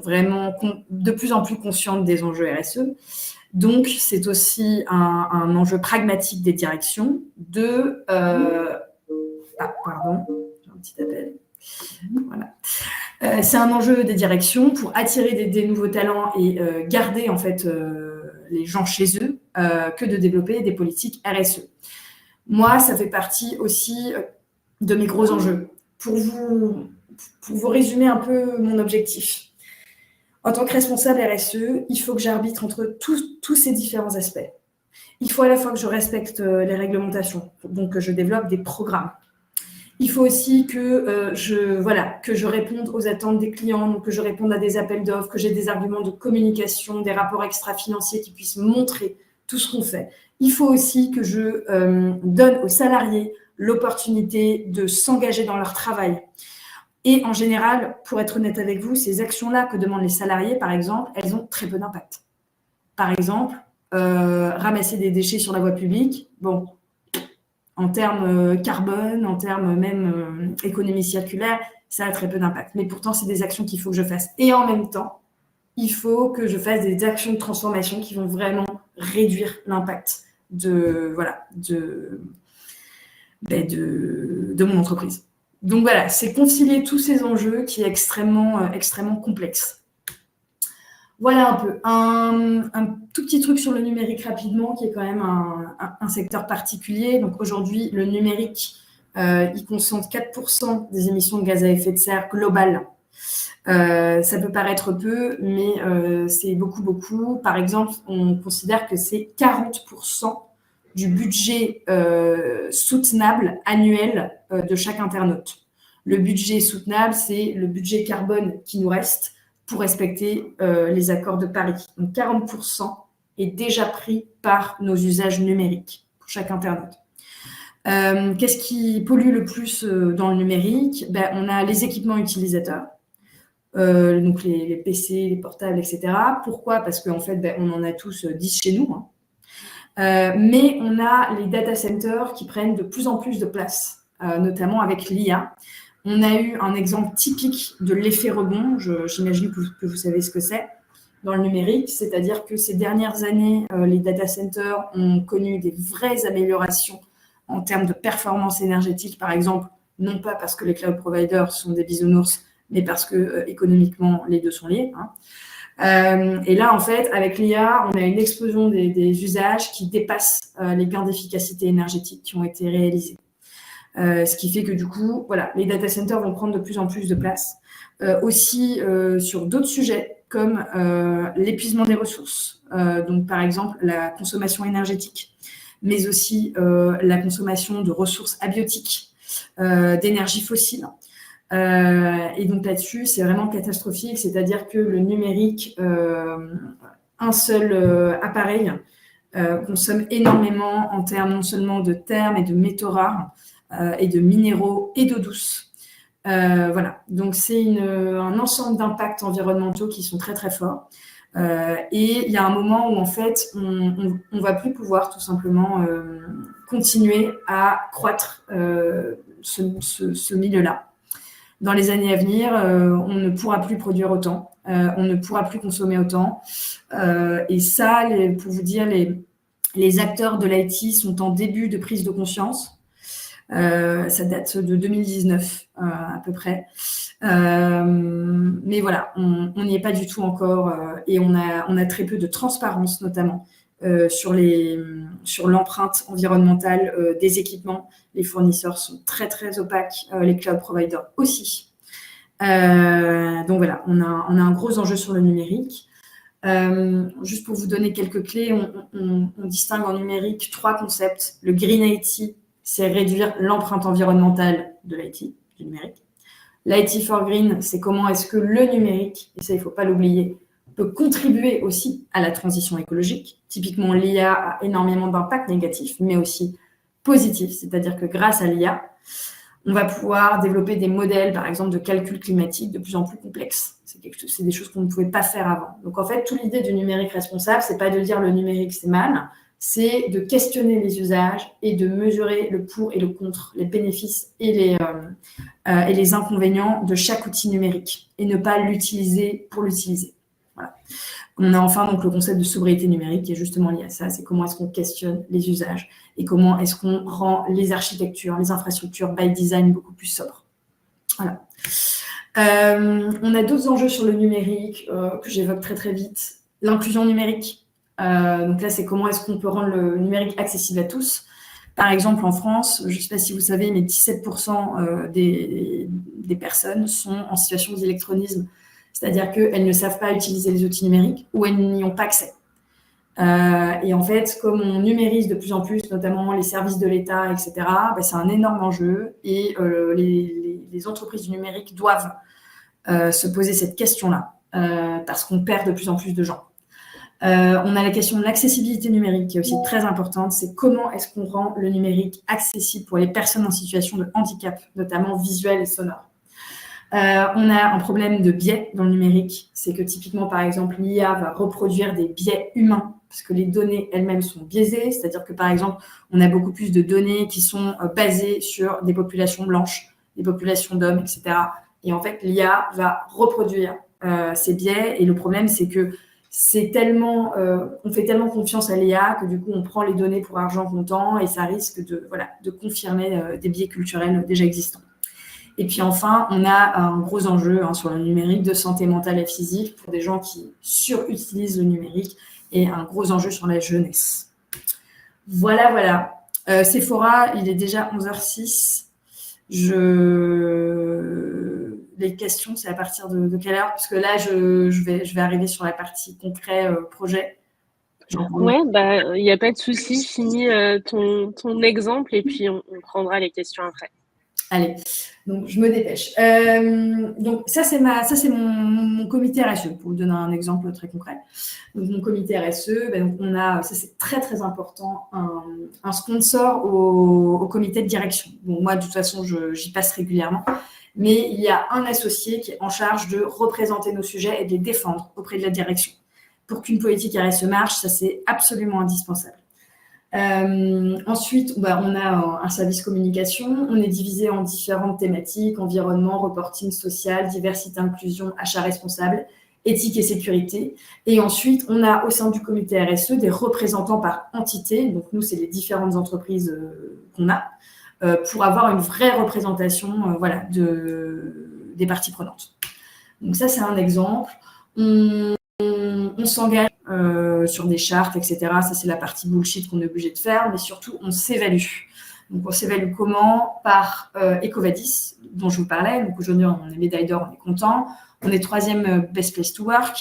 vraiment de plus en plus conscientes des enjeux RSE. Donc, c'est aussi un enjeu pragmatique des directions de... pardon, j'ai un petit appel. Voilà. C'est un enjeu des directions pour attirer des nouveaux talents et garder en fait les gens chez eux que de développer des politiques RSE. Moi, ça fait partie aussi de mes gros enjeux. Pour vous résumer un peu mon objectif. En tant que responsable RSE, il faut que j'arbitre entre tous ces différents aspects. Il faut à la fois que je respecte les réglementations, donc que je développe des programmes. Il faut aussi que je réponde aux attentes des clients, donc que je réponde à des appels d'offres, que j'ai des arguments de communication, des rapports extra-financiers qui puissent montrer tout ce qu'on fait. Il faut aussi que je donne aux salariés l'opportunité de s'engager dans leur travail. Et en général, pour être honnête avec vous, ces actions-là que demandent les salariés, par exemple, elles ont très peu d'impact. Par exemple, ramasser des déchets sur la voie publique, bon, en termes carbone, en termes même économie circulaire, ça a très peu d'impact. Mais pourtant, c'est des actions qu'il faut que je fasse. Et en même temps, il faut que je fasse des actions de transformation qui vont vraiment réduire l'impact de mon entreprise. Donc voilà, c'est concilier tous ces enjeux qui est extrêmement complexe. Voilà un peu. Un tout petit truc sur le numérique rapidement, qui est quand même un secteur particulier. Donc aujourd'hui, le numérique, il concentre 4% des émissions de gaz à effet de serre globales. Ça peut paraître peu, mais c'est beaucoup. Par exemple, on considère que c'est 40% du budget soutenable annuel de chaque internaute. Le budget soutenable, c'est le budget carbone qui nous reste pour respecter les accords de Paris. Donc 40% est déjà pris par nos usages numériques pour chaque internaute. Qu'est-ce qui pollue le plus dans le numérique ? On a les équipements utilisateurs, donc les PC, les portables, etc. Pourquoi ? Parce qu'en fait, on en a tous 10 chez nous. Mais on a les data centers qui prennent de plus en plus de place, notamment avec l'IA. On a eu un exemple typique de l'effet rebond, j'imagine que vous savez ce que c'est, dans le numérique, c'est-à-dire que ces dernières années, les data centers ont connu des vraies améliorations en termes de performance énergétique, par exemple, non pas parce que les cloud providers sont des bisounours, mais parce que économiquement, les deux sont liés. Et là, en fait, avec l'IA, on a une explosion des usages qui dépassent les gains d'efficacité énergétique qui ont été réalisés. Ce qui fait que du coup, voilà, les data centers vont prendre de plus en plus de place. Aussi sur d'autres sujets comme l'épuisement des ressources, donc par exemple la consommation énergétique, mais aussi la consommation de ressources abiotiques, d'énergie fossile. Et donc là-dessus, c'est vraiment catastrophique, c'est-à-dire que le numérique, un seul appareil consomme énormément en termes non seulement de terres, mais de métaux rares, et de minéraux et d'eau douce. Voilà, donc c'est un ensemble d'impacts environnementaux qui sont très très forts. Et il y a un moment où en fait, on va plus pouvoir tout simplement continuer à croître ce milieu-là. Dans les années à venir, on ne pourra plus produire autant, on ne pourra plus consommer autant. Et ça, pour vous dire, les acteurs de l'IT sont en début de prise de conscience. Ça date de 2019 à peu près. Mais voilà, on n'y est pas du tout encore et on a très peu de transparence notamment sur l'empreinte environnementale des équipements. Les fournisseurs sont très très opaques, les cloud providers aussi. Donc voilà, on a un gros enjeu sur le numérique. Juste pour vous donner quelques clés, on distingue en numérique 3 concepts. Le Green IT, c'est réduire l'empreinte environnementale de l'IT, du numérique. L'IT for Green, c'est comment est-ce que le numérique, et ça il ne faut pas l'oublier, peut contribuer aussi à la transition écologique. Typiquement, l'IA a énormément d'impacts négatifs, mais aussi positifs, c'est-à-dire que grâce à l'IA, on va pouvoir développer des modèles, par exemple, de calcul climatique de plus en plus complexes. C'est des choses qu'on ne pouvait pas faire avant. Donc, en fait, toute l'idée du numérique responsable, c'est pas de dire le numérique, c'est mal, c'est de questionner les usages et de mesurer le pour et le contre, les bénéfices et les inconvénients de chaque outil numérique et ne pas l'utiliser pour l'utiliser. Voilà. On a enfin donc le concept de sobriété numérique qui est justement lié à ça, c'est comment est-ce qu'on questionne les usages et comment est-ce qu'on rend les architectures, les infrastructures by design beaucoup plus sobres. Voilà. On a d'autres enjeux sur le numérique que j'évoque très très vite. L'inclusion numérique. Donc là, c'est comment est-ce qu'on peut rendre le numérique accessible à tous. Par exemple, en France, je ne sais pas si vous savez, mais 17% des personnes sont en situation d'électronisme. C'est-à-dire qu'elles ne savent pas utiliser les outils numériques ou elles n'y ont pas accès. Et en fait, comme on numérise de plus en plus, notamment les services de l'État, etc., c'est un énorme enjeu et les entreprises du numérique doivent se poser cette question-là parce qu'on perd de plus en plus de gens. On a la question de l'accessibilité numérique qui est aussi très importante. C'est comment est-ce qu'on rend le numérique accessible pour les personnes en situation de handicap, notamment visuel et sonore. On a un problème de biais dans le numérique. C'est que typiquement, par exemple, l'IA va reproduire des biais humains parce que les données elles-mêmes sont biaisées. C'est-à-dire que, par exemple, on a beaucoup plus de données qui sont basées sur des populations blanches, des populations d'hommes, etc. Et en fait, l'IA va reproduire ces biais. Et le problème, c'est que on fait tellement confiance à l'IA que du coup, on prend les données pour argent comptant et ça risque de confirmer des biais culturels déjà existants. Et puis enfin, on a un gros enjeu sur le numérique de santé mentale et physique pour des gens qui surutilisent le numérique et un gros enjeu sur la jeunesse. Voilà. Sephora, il est déjà 11h06. Les questions, c'est à partir de quelle heure? Parce que là, je vais arriver sur la partie concret projet. Ouais, il n'y a pas de souci. Finis ton exemple et puis on prendra les questions après. Allez, donc je me dépêche. Donc ça c'est mon comité RSE pour vous donner un exemple très concret. Donc mon comité RSE, donc on a, ça c'est très très important, un sponsor au comité de direction. Bon, moi de toute façon j'y passe régulièrement, mais il y a un associé qui est en charge de représenter nos sujets et de les défendre auprès de la direction. Pour qu'une politique RSE marche, ça c'est absolument indispensable. Ensuite, on a un service communication. On est divisé en différentes thématiques: environnement, reporting social, diversité, inclusion, achat responsable, éthique et sécurité. Et ensuite, on a au sein du comité RSE des représentants par entité. Donc nous, c'est les différentes entreprises qu'on a pour avoir une vraie représentation des parties prenantes. Donc ça, c'est un exemple. On s'engage sur des chartes, etc. Ça, c'est la partie bullshit qu'on est obligé de faire, mais surtout, on s'évalue. Donc, on s'évalue comment? Par EcoVadis, dont je vous parlais. Donc, aujourd'hui, on est médaille d'or, on est content. On est 3e Best Place to Work.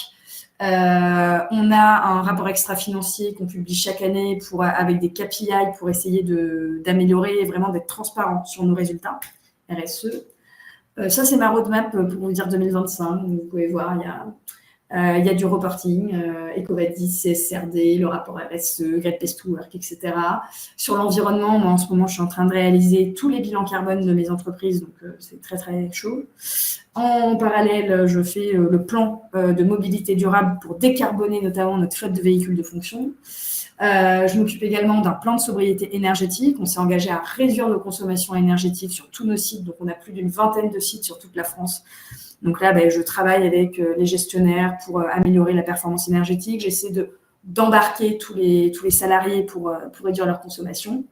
On a un rapport extra-financier qu'on publie chaque année avec des KPI pour essayer d'améliorer et vraiment d'être transparent sur nos résultats RSE. Ça, c'est ma roadmap pour vous dire 2025. Vous pouvez voir, il y a du reporting, EcoVadis, CSRD, le rapport RSE, Great Place to Work, etc. Sur l'environnement, moi en ce moment, je suis en train de réaliser tous les bilans carbone de mes entreprises, donc c'est très très chaud. En parallèle, je fais le plan de mobilité durable pour décarboner notamment notre flotte de véhicules de fonction. Je m'occupe également d'un plan de sobriété énergétique. On s'est engagé à réduire nos consommations énergétiques sur tous nos sites, donc on a plus d'une vingtaine de sites sur toute la France. Donc là, je travaille avec les gestionnaires pour améliorer la performance énergétique. J'essaie d'embarquer tous les salariés pour réduire leur consommation.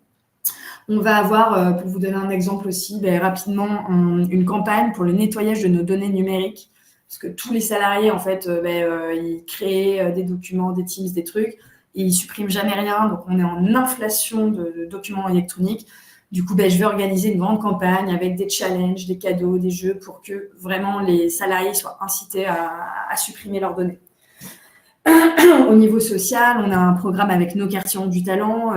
On va avoir, pour vous donner un exemple aussi, rapidement, une campagne pour le nettoyage de nos données numériques. Parce que tous les salariés, en fait, ils créent des documents, des Teams, des trucs, et ils suppriment jamais rien. Donc, on est en inflation de documents électroniques. Du coup, je vais organiser une grande campagne avec des challenges, des cadeaux, des jeux pour que vraiment les salariés soient incités à supprimer leurs données. Au niveau social, on a un programme avec Nos quartiers ont du talent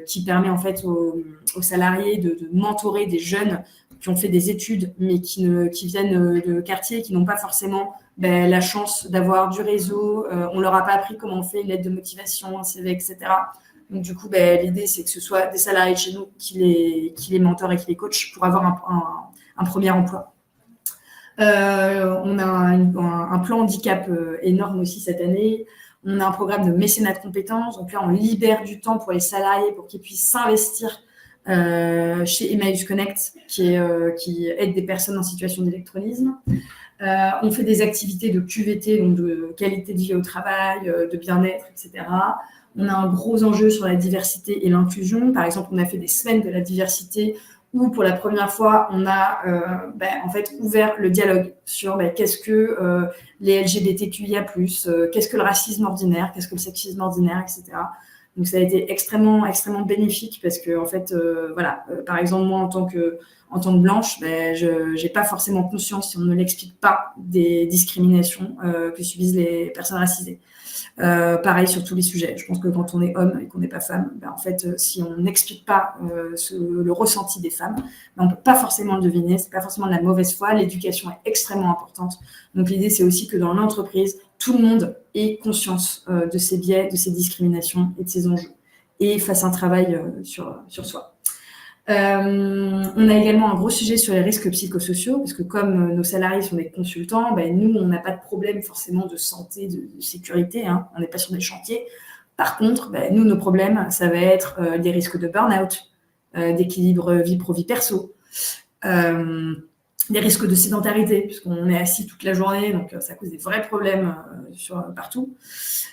qui permet en fait aux salariés de mentorer des jeunes qui ont fait des études, mais qui viennent de quartiers, qui n'ont pas forcément la chance d'avoir du réseau. On leur a pas appris comment on fait une lettre de motivation, un CV, etc. Donc, du coup, l'idée, c'est que ce soit des salariés de chez nous qui les mentorent et qui les coachent pour avoir un premier emploi. On a un plan handicap énorme aussi cette année. On a un programme de mécénat de compétences. Donc là, on libère du temps pour les salariés pour qu'ils puissent s'investir chez Emmaüs Connect, qui aide des personnes en situation d'électronisme. On fait des activités de QVT, donc de qualité de vie au travail, de bien-être, etc. On a un gros enjeu sur la diversité et l'inclusion. Par exemple, on a fait des semaines de la diversité où, pour la première fois, on a en fait ouvert le dialogue sur qu'est-ce que les LGBTQIA+, qu'est-ce que le racisme ordinaire, qu'est-ce que le sexisme ordinaire, etc. Donc, ça a été extrêmement, extrêmement bénéfique parce que, en fait, par exemple, moi, en tant que blanche, je n'ai pas forcément conscience, si on ne l'explique pas, des discriminations que subissent les personnes racisées. Pareil sur tous les sujets. Je pense que quand on est homme et qu'on n'est pas femme, en fait, si on n'explique pas le ressenti des femmes, on ne peut pas forcément le deviner, c'est pas forcément de la mauvaise foi. L'éducation est extrêmement importante. Donc l'idée, c'est aussi que dans l'entreprise, tout le monde ait conscience de ces biais, de ces discriminations et de ces enjeux, et fasse un travail sur soi. On a également un gros sujet sur les risques psychosociaux, parce que comme nos salariés sont des consultants, nous, on n'a pas de problème forcément de santé, de sécurité, hein. On n'est pas sur des chantiers. Par contre, nous, nos problèmes, ça va être des risques de burn-out, d'équilibre vie pro-vie perso, des risques de sédentarité, puisqu'on est assis toute la journée, donc ça cause des vrais problèmes partout.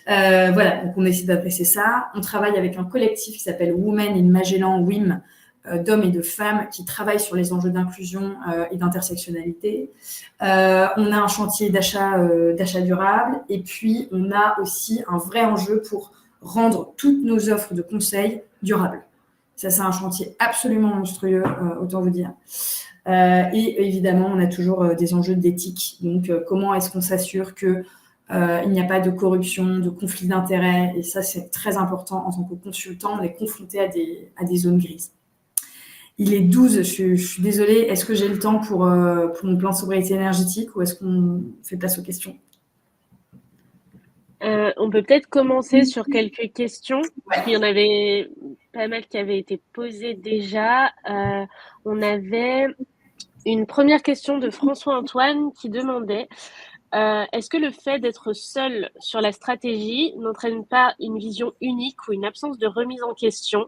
Donc on essaie d'adresser ça. On travaille avec un collectif qui s'appelle Women in Magellan, WIM, d'hommes et de femmes qui travaillent sur les enjeux d'inclusion et d'intersectionnalité. On a un chantier d'achat durable, et puis on a aussi un vrai enjeu pour rendre toutes nos offres de conseils durables. Ça, c'est un chantier absolument monstrueux, autant vous dire. Et évidemment, on a toujours des enjeux d'éthique. Donc, comment est-ce qu'on s'assure qu'il n'y a pas de corruption, de conflit d'intérêts? Et ça, c'est très important en tant que consultant. On est confronté à des zones grises. Il est 12, je suis désolée. Est-ce que j'ai le temps pour mon plan de sobriété énergétique, ou est-ce qu'on fait place aux questions? On peut peut-être commencer sur quelques questions. Il y en avait pas mal qui avaient été posées déjà. On avait une première question de François-Antoine qui demandait est-ce que le fait d'être seul sur la stratégie n'entraîne pas une vision unique ou une absence de remise en question,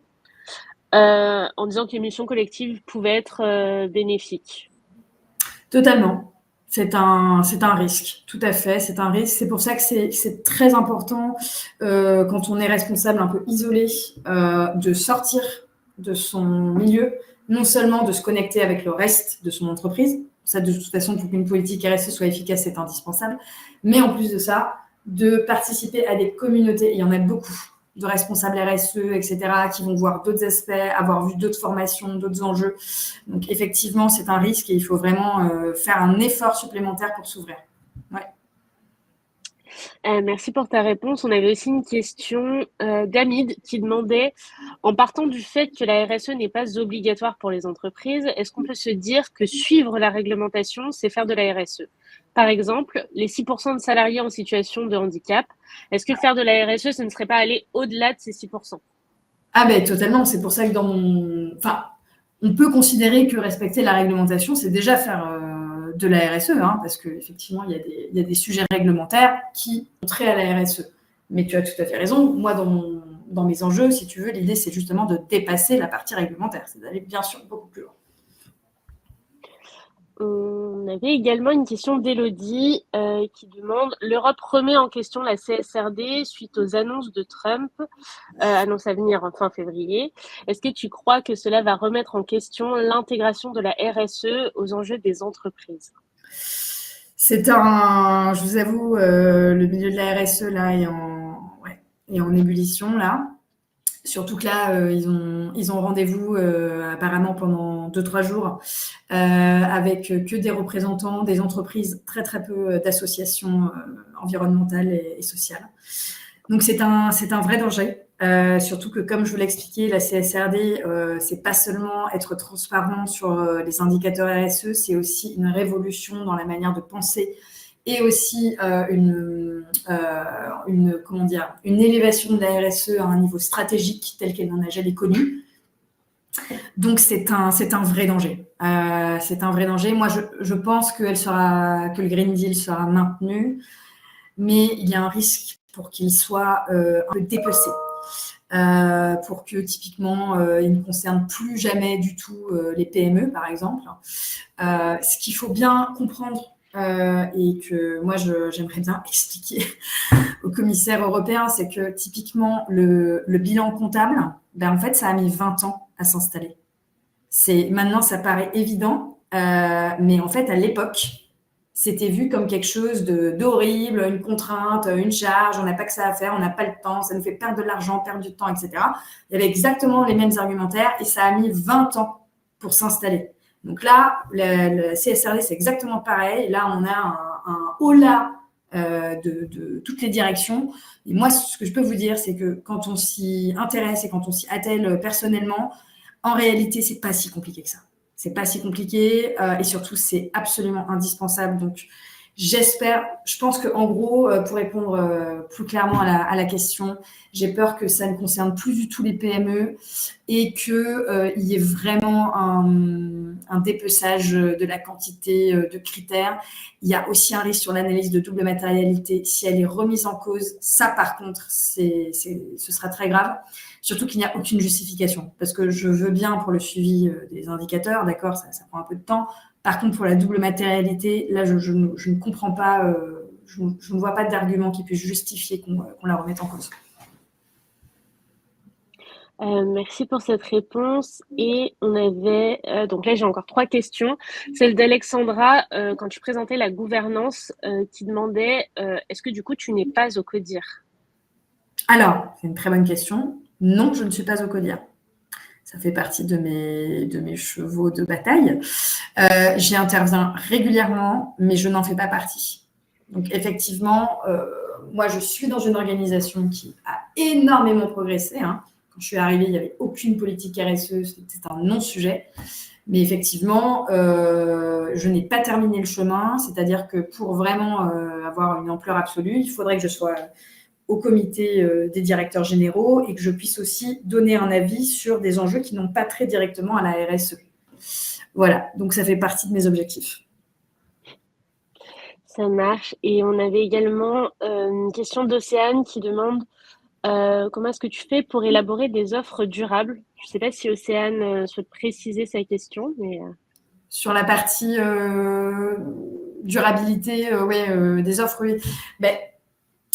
en disant que les missions collectives pouvaient être bénéfiques? Totalement. C'est un risque, tout à fait, c'est un risque. C'est pour ça que c'est très important, quand on est responsable un peu isolé, de sortir de son milieu, non seulement de se connecter avec le reste de son entreprise, ça de toute façon pour qu'une politique RSE soit efficace, c'est indispensable, mais en plus de ça, de participer à des communautés, il y en a beaucoup, de responsables RSE, etc., qui vont voir d'autres aspects, avoir vu d'autres formations, d'autres enjeux. Donc, effectivement, c'est un risque et il faut vraiment faire un effort supplémentaire pour s'ouvrir. Ouais. Merci pour ta réponse. On avait aussi une question d'Amid qui demandait, en partant du fait que la RSE n'est pas obligatoire pour les entreprises, est-ce qu'on peut se dire que suivre la réglementation, c'est faire de la RSE? Par exemple, les 6% de salariés en situation de handicap, est-ce que faire de la RSE, ce ne serait pas aller au-delà de ces 6%? Ah totalement, c'est pour ça que on peut considérer que respecter la réglementation, c'est déjà faire de la RSE, hein, parce qu'effectivement, il y a des sujets réglementaires qui ont trait à la RSE. Mais tu as tout à fait raison. Moi, dans mes enjeux, si tu veux, l'idée, c'est justement de dépasser la partie réglementaire, c'est d'aller bien sûr beaucoup plus loin. On avait également une question d'Élodie qui demande « L'Europe remet en question la CSRD suite aux annonces de Trump, annonce à venir en fin février. Est-ce que tu crois que cela va remettre en question l'intégration de la RSE aux enjeux des entreprises ?» Je vous avoue, le milieu de la RSE là est en ébullition là. Surtout que là, ils ont rendez-vous apparemment pendant 2-3 jours avec que des représentants des entreprises, très très peu d'associations environnementales et sociales. Donc c'est un vrai danger. Surtout que, comme je vous l'ai expliqué, la CSRD, c'est pas seulement être transparent sur les indicateurs RSE, c'est aussi une révolution dans la manière de penser et aussi une élévation de la RSE à un niveau stratégique tel qu'elle n'en a jamais connu. Donc c'est un vrai danger. C'est un vrai danger. Moi, je pense que le Green Deal sera maintenu, mais il y a un risque pour qu'il soit un peu dépecé. Pour que typiquement il ne concerne plus jamais du tout les PME, par exemple. Ce qu'il faut bien comprendre et que moi j'aimerais bien expliquer au commissaire européen, c'est que typiquement le bilan comptable, en fait, ça a mis 20 ans à s'installer. Maintenant, ça paraît évident, mais en fait, à l'époque, c'était vu comme quelque chose d'horrible, une contrainte, une charge, on n'a pas que ça à faire, on n'a pas le temps, ça nous fait perdre de l'argent, perdre du temps, etc. Il y avait exactement les mêmes argumentaires et ça a mis 20 ans pour s'installer. Donc là, le CSRD, c'est exactement pareil. Là, on a un holà de toutes les directions. Et moi, ce que je peux vous dire, c'est que quand on s'y intéresse et quand on s'y attelle personnellement, en réalité, c'est pas si compliqué que ça. C'est pas si compliqué et surtout, c'est absolument indispensable. Donc, je pense qu'en gros, pour répondre plus clairement à la question, j'ai peur que ça ne concerne plus du tout les PME et qu'il y ait vraiment un dépeçage de la quantité de critères. Il y a aussi un risque sur l'analyse de double matérialité. Si elle est remise en cause, ça, par contre, ce sera très grave. Surtout qu'il n'y a aucune justification. Parce que je veux bien pour le suivi des indicateurs, d'accord, ça prend un peu de temps. Par contre, pour la double matérialité, là, je ne comprends pas, je ne vois pas d'argument qui puisse justifier qu'on la remette en cause. Merci pour cette réponse. Et on avait, donc là j'ai encore 3 questions. Celle d'Alexandra, quand tu présentais la gouvernance, qui demandait est-ce que du coup tu n'es pas au CODIR? Alors, c'est une très bonne question. Non, je ne suis pas au CODIR. Ça fait partie de mes chevaux de bataille. J'y interviens régulièrement, mais je n'en fais pas partie. Donc effectivement, moi je suis dans une organisation qui a énormément progressé. Quand je suis arrivée, il n'y avait aucune politique RSE, c'était un non-sujet. Mais effectivement, je n'ai pas terminé le chemin, c'est-à-dire que pour vraiment avoir une ampleur absolue, il faudrait que je sois au comité des directeurs généraux et que je puisse aussi donner un avis sur des enjeux qui n'ont pas trait directement à la RSE. Voilà, donc ça fait partie de mes objectifs. Ça marche. Et on avait également une question d'Océane qui demande comment est-ce que tu fais pour élaborer des offres durables? Je ne sais pas si Océane souhaite préciser sa question, mais... Sur la partie durabilité des offres, oui.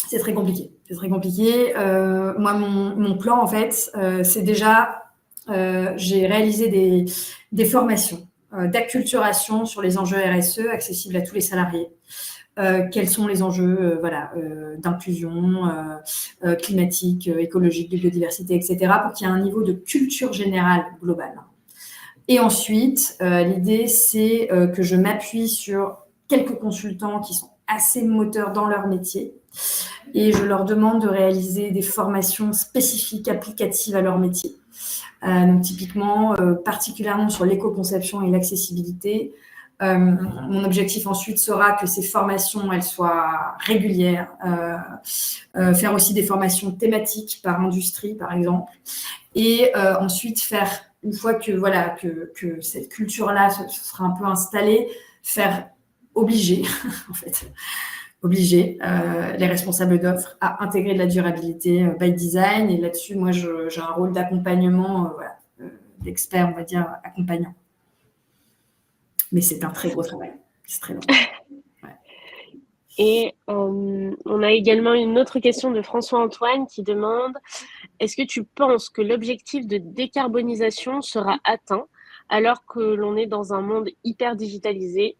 C'est très compliqué. C'est très compliqué. Moi, mon plan, en fait, c'est déjà, j'ai réalisé des formations d'acculturation sur les enjeux RSE accessibles à tous les salariés. Quels sont les enjeux d'inclusion climatique, écologique, de biodiversité, etc., pour qu'il y ait un niveau de culture générale globale. Et ensuite, l'idée, c'est que je m'appuie sur quelques consultants qui sont assez moteurs dans leur métier et je leur demande de réaliser des formations spécifiques applicatives à leur métier. Donc typiquement, particulièrement sur l'éco-conception et l'accessibilité. Mon objectif ensuite sera que ces formations, elles soient régulières, faire aussi des formations thématiques par industrie, par exemple, et ensuite faire, une fois que cette culture-là se sera un peu installée, faire obliger, en fait, les responsables d'offres à intégrer de la durabilité by design. Et là-dessus, moi, j'ai un rôle d'accompagnement, d'expert, on va dire, accompagnant. Mais c'est un très gros travail. C'est très long. Ouais. Et on a également une autre question de François-Antoine qui demande est-ce que tu penses que l'objectif de décarbonisation sera atteint alors que l'on est dans un monde hyper digitalisé,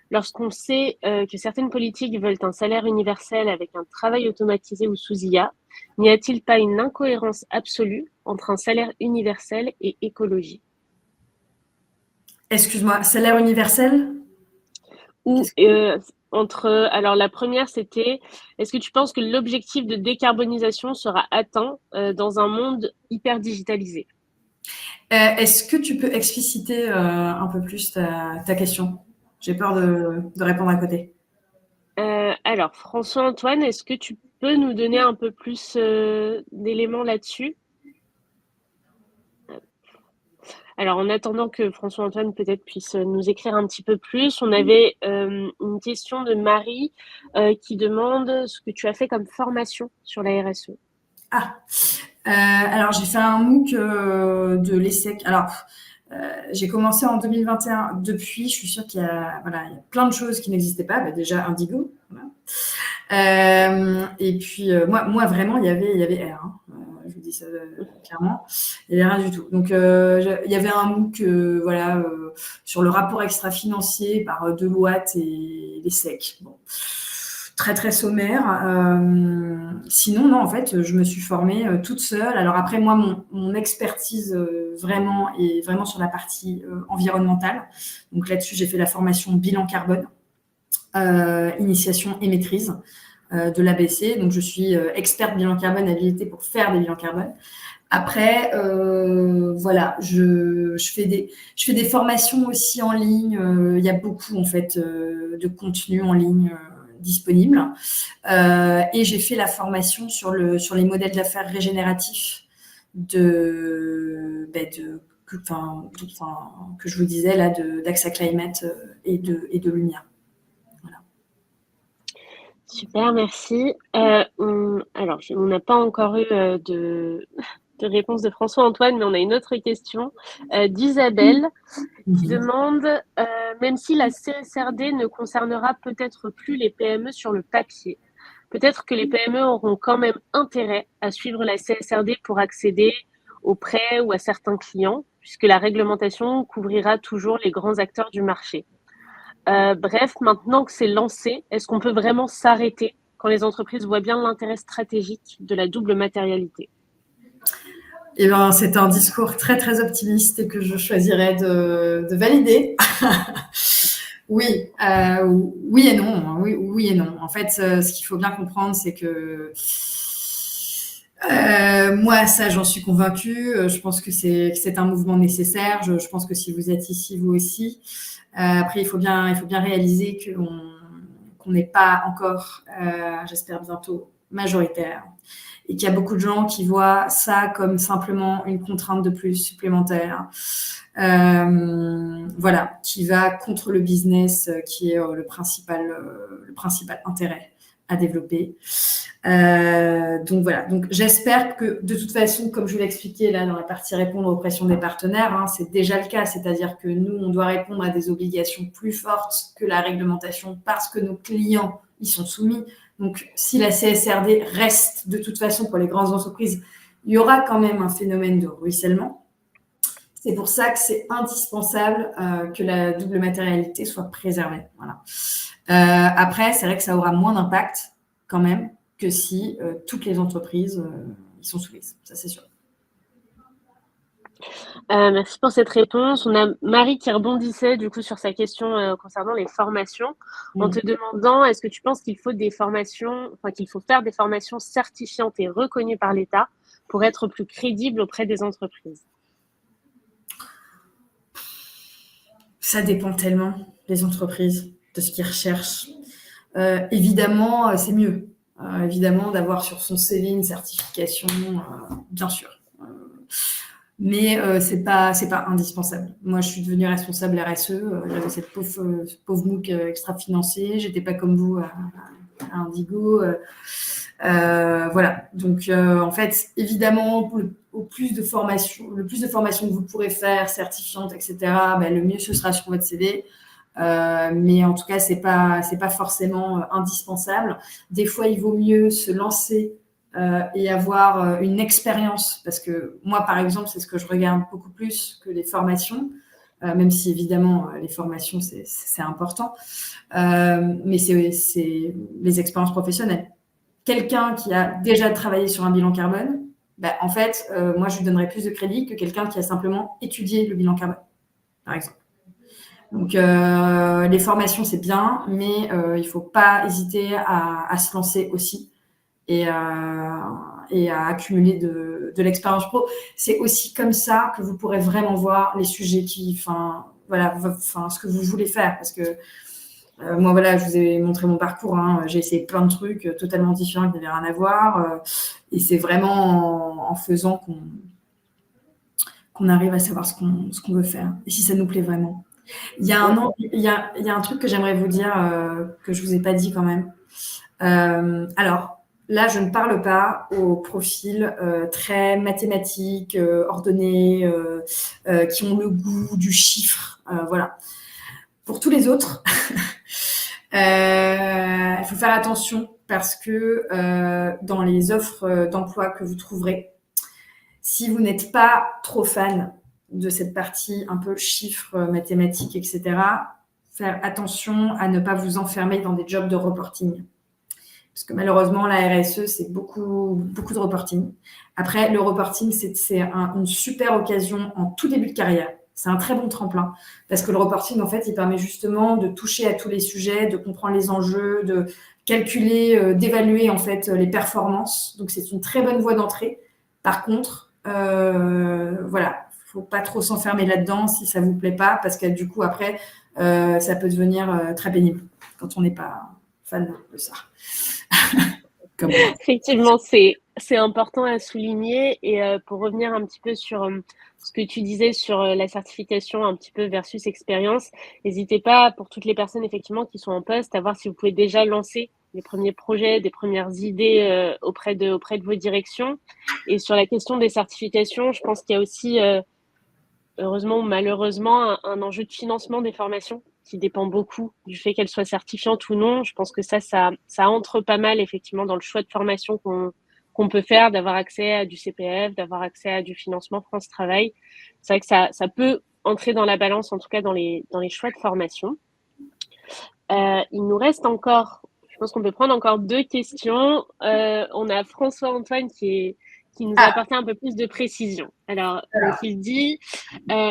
lorsqu'on sait que certaines politiques veulent un salaire universel avec un travail automatisé ou sous IA? N'y a-t-il pas une incohérence absolue entre un salaire universel et écologie? Excuse-moi, salaire universel? Ou Alors la première, c'était, est-ce que tu penses que l'objectif de décarbonisation sera atteint dans un monde hyper digitalisé? Est-ce que tu peux expliciter un peu plus ta question? J'ai peur de répondre à côté. Alors, François-Antoine, est-ce que tu peux nous donner un peu plus d'éléments là-dessus? Alors, en attendant que François-Antoine peut-être puisse nous écrire un petit peu plus, on avait une question de Marie qui demande ce que tu as fait comme formation sur la RSE. Ah, alors j'ai fait un MOOC de l'ESSEC. Alors, j'ai commencé en 2021. Depuis, je suis sûre qu'il y a, voilà, il y a plein de choses qui n'existaient pas. Bah, déjà, Indigo. Voilà. Et puis, moi, vraiment, il y avait R. Hein. Je vous dis ça clairement. Il n'y avait rien du tout. Donc, il y avait un MOOC voilà, sur le rapport extra-financier par Deloitte et l'ESSEC. Bon. Très, très sommaire. Sinon, non, en fait, je me suis formée toute seule. Alors après, moi, mon expertise vraiment est vraiment sur la partie environnementale. Donc là-dessus, j'ai fait la formation bilan carbone, initiation et maîtrise de l'ABC. Donc je suis experte bilan carbone habilitée pour faire des bilans carbone. Après, voilà, je fais des formations aussi en ligne. Il y a beaucoup en fait de contenu en ligne disponible. Et j'ai fait la formation sur les modèles d'affaires régénératifs que je vous disais là d'AXA Climate et de Lumière. Voilà. Super, merci. Alors, on n'a pas encore eu de réponse de François-Antoine, mais on a une autre question d'Isabelle qui demande, même si la CSRD ne concernera peut-être plus les PME sur le papier, peut-être que les PME auront quand même intérêt à suivre la CSRD pour accéder aux prêts ou à certains clients, puisque la réglementation couvrira toujours les grands acteurs du marché. Bref, maintenant que c'est lancé, est-ce qu'on peut vraiment s'arrêter quand les entreprises voient bien l'intérêt stratégique de la double matérialité? Eh ben, c'est un discours très très optimiste et que je choisirais de valider. Oui, oui et non. Oui et non. En fait, ce qu'il faut bien comprendre, c'est que moi, ça, j'en suis convaincue. Je pense que c'est un mouvement nécessaire. Je pense que si vous êtes ici, vous aussi. Après, il faut bien réaliser qu'on n'est pas encore, j'espère bientôt, majoritaire. Et qu'il y a beaucoup de gens qui voient ça comme simplement une contrainte de plus supplémentaire. Voilà, qui va contre le business, qui est le principal intérêt à développer. Donc voilà, donc j'espère que de toute façon, comme je vous l'ai expliqué là dans la partie répondre aux pressions des partenaires, hein, c'est déjà le cas, c'est-à-dire que nous, on doit répondre à des obligations plus fortes que la réglementation parce que nos clients y sont soumis. Donc si la CSRD reste de toute façon pour les grandes entreprises, il y aura quand même un phénomène de ruissellement. C'est pour ça que c'est indispensable que la double matérialité soit préservée. Voilà. Après, c'est vrai que ça aura moins d'impact quand même que si toutes les entreprises y sont soumises. Ça, c'est sûr. Merci pour cette réponse. On a Marie qui rebondissait du coup sur sa question concernant les formations, en te demandant est-ce que tu penses qu'il faut qu'il faut faire des formations certifiantes et reconnues par l'État pour être plus crédible auprès des entreprises? Ça dépend tellement des entreprises, de ce qu'ils recherchent. Évidemment, c'est mieux. Évidemment, d'avoir sur son CV une certification, bien sûr. Mais c'est pas indispensable. Moi, je suis devenue responsable RSE. J'avais cette pauvre MOOC extra-financier. J'étais pas comme vous à Indigo. Voilà. Donc, en fait, évidemment, le plus de formation que vous pourrez faire, certifiante, etc., ben, le mieux ce sera sur votre CV. Mais en tout cas, c'est pas forcément indispensable. Des fois, il vaut mieux se lancer et avoir une expérience, parce que moi, par exemple, c'est ce que je regarde beaucoup plus que les formations, même si évidemment les formations c'est important, mais c'est les expériences professionnelles. Quelqu'un qui a déjà travaillé sur un bilan carbone, en fait, moi, je lui donnerais plus de crédit que quelqu'un qui a simplement étudié le bilan carbone, par exemple. Donc, les formations, c'est bien, mais il ne faut pas hésiter à se lancer aussi et à accumuler de l'expérience pro. C'est aussi comme ça que vous pourrez vraiment voir les sujets ce que vous voulez faire. Parce que moi, voilà, je vous ai montré mon parcours. J'ai essayé plein de trucs totalement différents qui n'avaient rien à voir. Et c'est vraiment en faisant qu'on arrive à savoir ce qu'on veut faire et si ça nous plaît vraiment. Il y a un truc que j'aimerais vous dire que je ne vous ai pas dit quand même. Alors, là, je ne parle pas aux profils très mathématiques, ordonnés, qui ont le goût du chiffre. Voilà. Pour tous les autres, il faut faire attention parce que dans les offres d'emploi que vous trouverez, si vous n'êtes pas trop fan de cette partie un peu chiffres, mathématiques, etc., faire attention à ne pas vous enfermer dans des jobs de reporting. Parce que malheureusement, la RSE, c'est beaucoup de reporting. Après, le reporting, c'est une super occasion en tout début de carrière. C'est un très bon tremplin. Parce que le reporting, en fait, il permet justement de toucher à tous les sujets, de comprendre les enjeux, de calculer, d'évaluer, en fait, les performances. Donc, c'est une très bonne voie d'entrée. Par contre, voilà, faut pas trop s'enfermer là-dedans si ça vous plaît pas, parce que du coup, après, ça peut devenir très pénible quand on n'est pas fan de ça. Effectivement, c'est important à souligner. Et pour revenir un petit peu sur ce que tu disais sur la certification un petit peu versus expérience, n'hésitez pas, pour toutes les personnes effectivement qui sont en poste, à voir si vous pouvez déjà lancer les premiers projets, des premières idées auprès de vos directions. Et sur la question des certifications, je pense qu'il y a aussi, heureusement ou malheureusement, un enjeu de financement des formations qui dépend beaucoup du fait qu'elles soient certifiantes ou non. Je pense que ça entre pas mal effectivement dans le choix de formation qu'on peut faire, d'avoir accès à du CPF, d'avoir accès à du financement France Travail. C'est vrai que ça peut entrer dans la balance, en tout cas dans les choix de formation. Il nous reste encore, je pense qu'on peut prendre encore 2 questions. On a François-Antoine qui nous a apporté un peu plus de précision. Alors, donc il dit,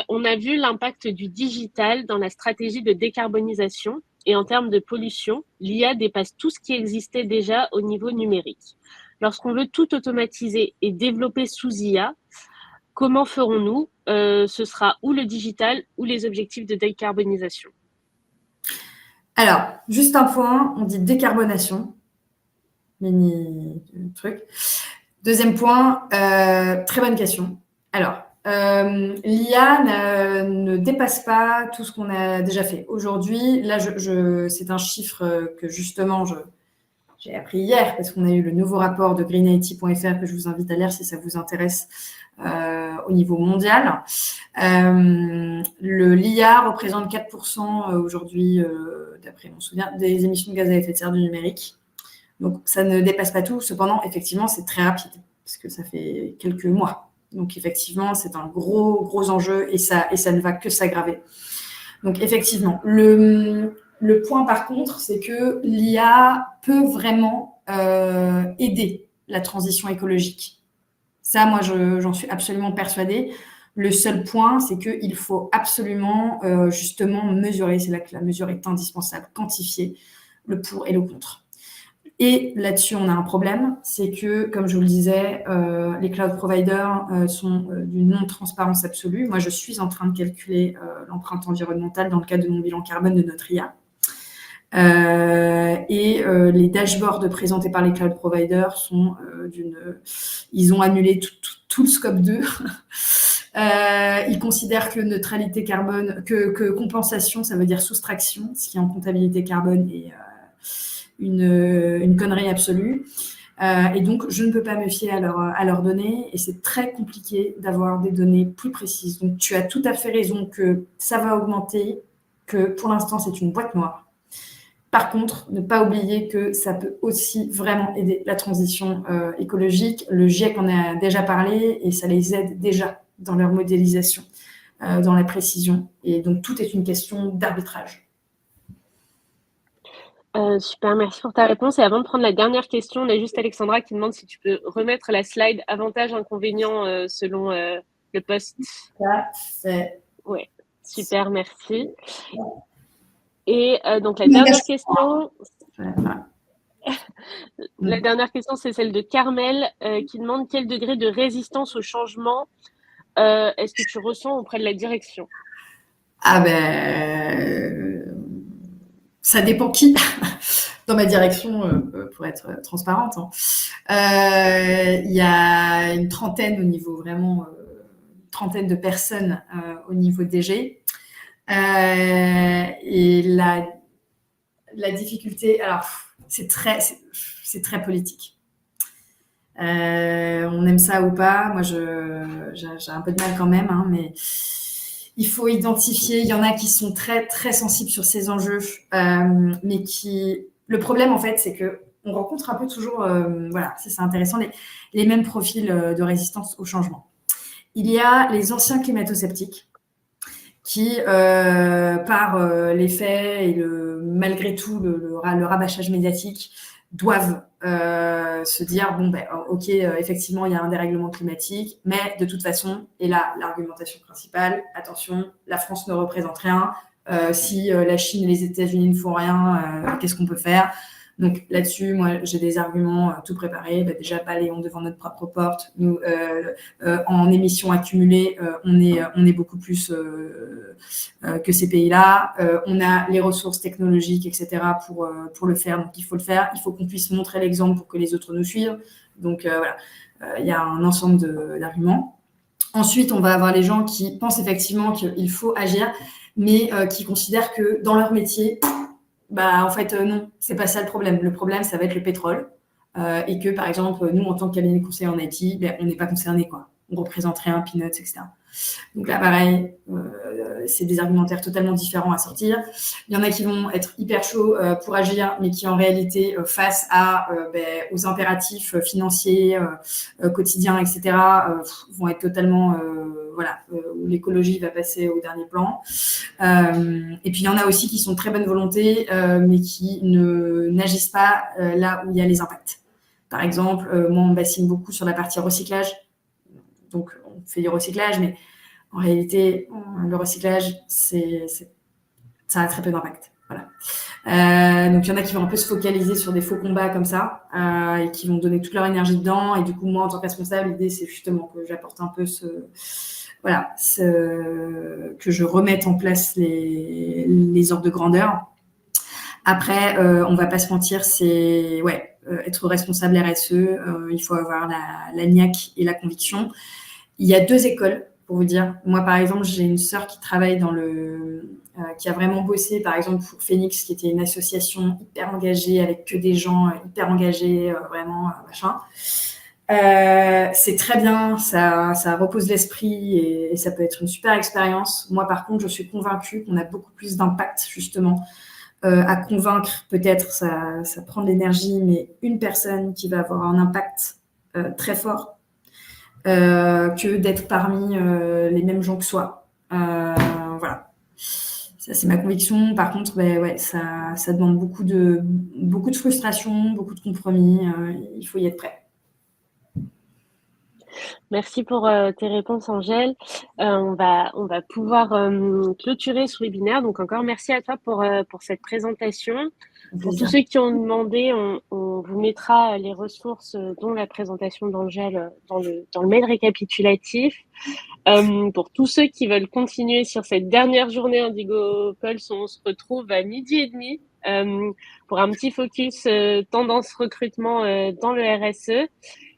on a vu l'impact du digital dans la stratégie de décarbonisation et en termes de pollution, l'IA dépasse tout ce qui existait déjà au niveau numérique. Lorsqu'on veut tout automatiser et développer sous IA, comment ferons-nous? Ce sera ou le digital ou les objectifs de décarbonisation. Alors, juste un point, on dit décarbonation. Mini truc. Deuxième point, très bonne question. Alors, l'IA ne dépasse pas tout ce qu'on a déjà fait. Aujourd'hui, là, c'est un chiffre que justement, j'ai appris hier parce qu'on a eu le nouveau rapport de greenIT.fr que je vous invite à lire si ça vous intéresse au niveau mondial. L'IA représente 4% aujourd'hui, d'après mon souvenir, des émissions de gaz à effet de serre du numérique. Donc, ça ne dépasse pas tout. Cependant, effectivement, c'est très rapide parce que ça fait quelques mois. Donc, effectivement, c'est un gros enjeu et ça ne va que s'aggraver. Donc, effectivement, le point, par contre, c'est que l'IA peut vraiment aider la transition écologique. Ça, moi, j'en suis absolument persuadée. Le seul point, c'est qu'il faut absolument, justement, mesurer. C'est là que la mesure est indispensable, quantifier le pour et le contre. Et là-dessus, on a un problème, c'est que, comme je vous le disais, les cloud providers sont d'une non-transparence absolue. Moi, je suis en train de calculer l'empreinte environnementale dans le cadre de mon bilan carbone de notre IA. Les dashboards présentés par les cloud providers sont ils ont annulé tout le scope 2. Ils considèrent que neutralité carbone, que compensation, ça veut dire soustraction, ce qui en comptabilité carbone est une connerie absolue. Et donc, je ne peux pas me fier à leurs données et c'est très compliqué d'avoir des données plus précises. Donc, tu as tout à fait raison que ça va augmenter, que pour l'instant, c'est une boîte noire. Par contre, ne pas oublier que ça peut aussi vraiment aider la transition écologique. Le GIEC en a déjà parlé et ça les aide déjà dans leur modélisation, dans la précision. Et donc, tout est une question d'arbitrage. Super, merci pour ta réponse. Et avant de prendre la dernière question, on a juste Alexandra qui demande si tu peux remettre la slide avantages, inconvénients selon le poste. Parfait. Ouais. Super, merci. Et donc la dernière question, la dernière question, c'est celle de Carmel qui demande quel degré de résistance au changement est-ce que tu ressens auprès de la direction? Ah ben, ça dépend qui. Dans ma direction, pour être transparente, il y a une trentaine au niveau vraiment, trentaine de personnes au niveau DG. Et la difficulté, alors c'est très politique. On aime ça ou pas, moi j'ai un peu de mal quand même, mais il faut identifier. Il y en a qui sont très très sensibles sur ces enjeux, mais le problème en fait, c'est que on rencontre un peu toujours, voilà, c'est intéressant, les mêmes profils de résistance au changement. Il y a les anciens climato-sceptiques qui, par les faits et malgré tout le rabâchage médiatique, doivent se dire bon ben ok, effectivement il y a un dérèglement climatique, mais de toute façon, et là l'argumentation principale, attention, la France ne représente rien, si la Chine et les États-Unis ne font rien, qu'est-ce qu'on peut faire? Donc là-dessus, moi, j'ai des arguments tout préparés. Déjà, balayons devant notre propre porte. Nous, en émissions accumulées, on est beaucoup plus que ces pays-là. On a les ressources technologiques, etc. pour le faire. Donc, il faut le faire. Il faut qu'on puisse montrer l'exemple pour que les autres nous suivent. Donc, voilà. Il y a un ensemble d'arguments. Ensuite, on va avoir les gens qui pensent effectivement qu'il faut agir, mais qui considèrent que dans leur métier, en fait, non, c'est pas ça le problème. Le problème, ça va être le pétrole. Et que, par exemple, nous, en tant que cabinet conseiller en IT, on n'est pas concernés, quoi. On représente rien, peanuts, etc. Donc là, pareil, c'est des argumentaires totalement différents à sortir. Il y en a qui vont être hyper chauds pour agir, mais qui, en réalité, face aux impératifs financiers, quotidiens, etc., vont être totalement... où l'écologie va passer au dernier plan. Et puis, il y en a aussi qui sont de très bonne volonté, mais qui n'agissent pas là où il y a les impacts. Par exemple, moi, on me bassine beaucoup sur la partie recyclage. Donc, on fait du recyclage, mais en réalité, le recyclage, ça a très peu d'impact. Voilà. Donc, il y en a qui vont un peu se focaliser sur des faux combats comme ça et qui vont donner toute leur énergie dedans. Et du coup, moi, en tant que responsable, l'idée, c'est justement que j'apporte un peu que je remette en place les ordres de grandeur. Après, on va pas se mentir, c'est être responsable RSE, il faut avoir la niaque et la conviction. Il y a 2 écoles, pour vous dire. Moi, par exemple, j'ai une sœur qui travaille qui a vraiment bossé, par exemple, pour Phoenix, qui était une association hyper engagée, avec que des gens hyper engagés, vraiment, machin. C'est très bien, ça repose l'esprit et ça peut être une super expérience. Moi, par contre, je suis convaincue qu'on a beaucoup plus d'impact, justement, à convaincre. Peut-être, ça prend de l'énergie, mais une personne qui va avoir un impact très fort, que d'être parmi les mêmes gens que soi. Voilà. Ça, c'est ma conviction. Par contre, ça demande beaucoup de frustration, beaucoup de compromis. Il faut y être prêt. Merci pour tes réponses, Angèle. On va pouvoir clôturer ce webinaire. Donc, encore merci à toi pour cette présentation. Pour tous ceux qui ont demandé, on vous mettra les ressources, dont la présentation d'Angèle, dans le mail récapitulatif. Pour tous ceux qui veulent continuer sur cette dernière journée Indigo Pulse, on se retrouve à 12h30 pour un petit focus tendance recrutement dans le RSE.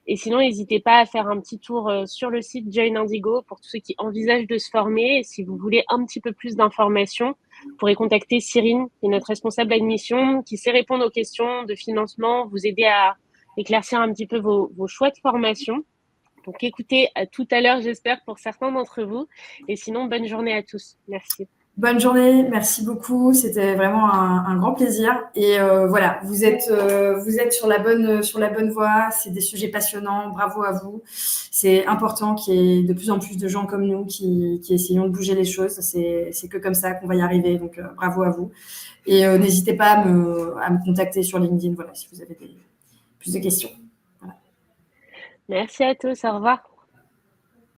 Et sinon, n'hésitez pas à faire un petit tour sur le site Join Indigo pour tous ceux qui envisagent de se former. Et si vous voulez un petit peu plus d'informations, vous pourrez contacter Cyrine, qui est notre responsable d'admission, qui sait répondre aux questions de financement, vous aider à éclaircir un petit peu vos choix de formation. Donc, écoutez, à tout à l'heure, j'espère, pour certains d'entre vous. Et sinon, bonne journée à tous. Merci. Bonne journée, merci beaucoup. C'était vraiment un grand plaisir. Et voilà, vous êtes sur la bonne voie. C'est des sujets passionnants. Bravo à vous. C'est important qu'il y ait de plus en plus de gens comme nous qui essayons de bouger les choses. C'est que comme ça qu'on va y arriver. Donc bravo à vous. Et n'hésitez pas à me contacter sur LinkedIn. Voilà, si vous avez plus de questions. Voilà. Merci à tous. Au revoir.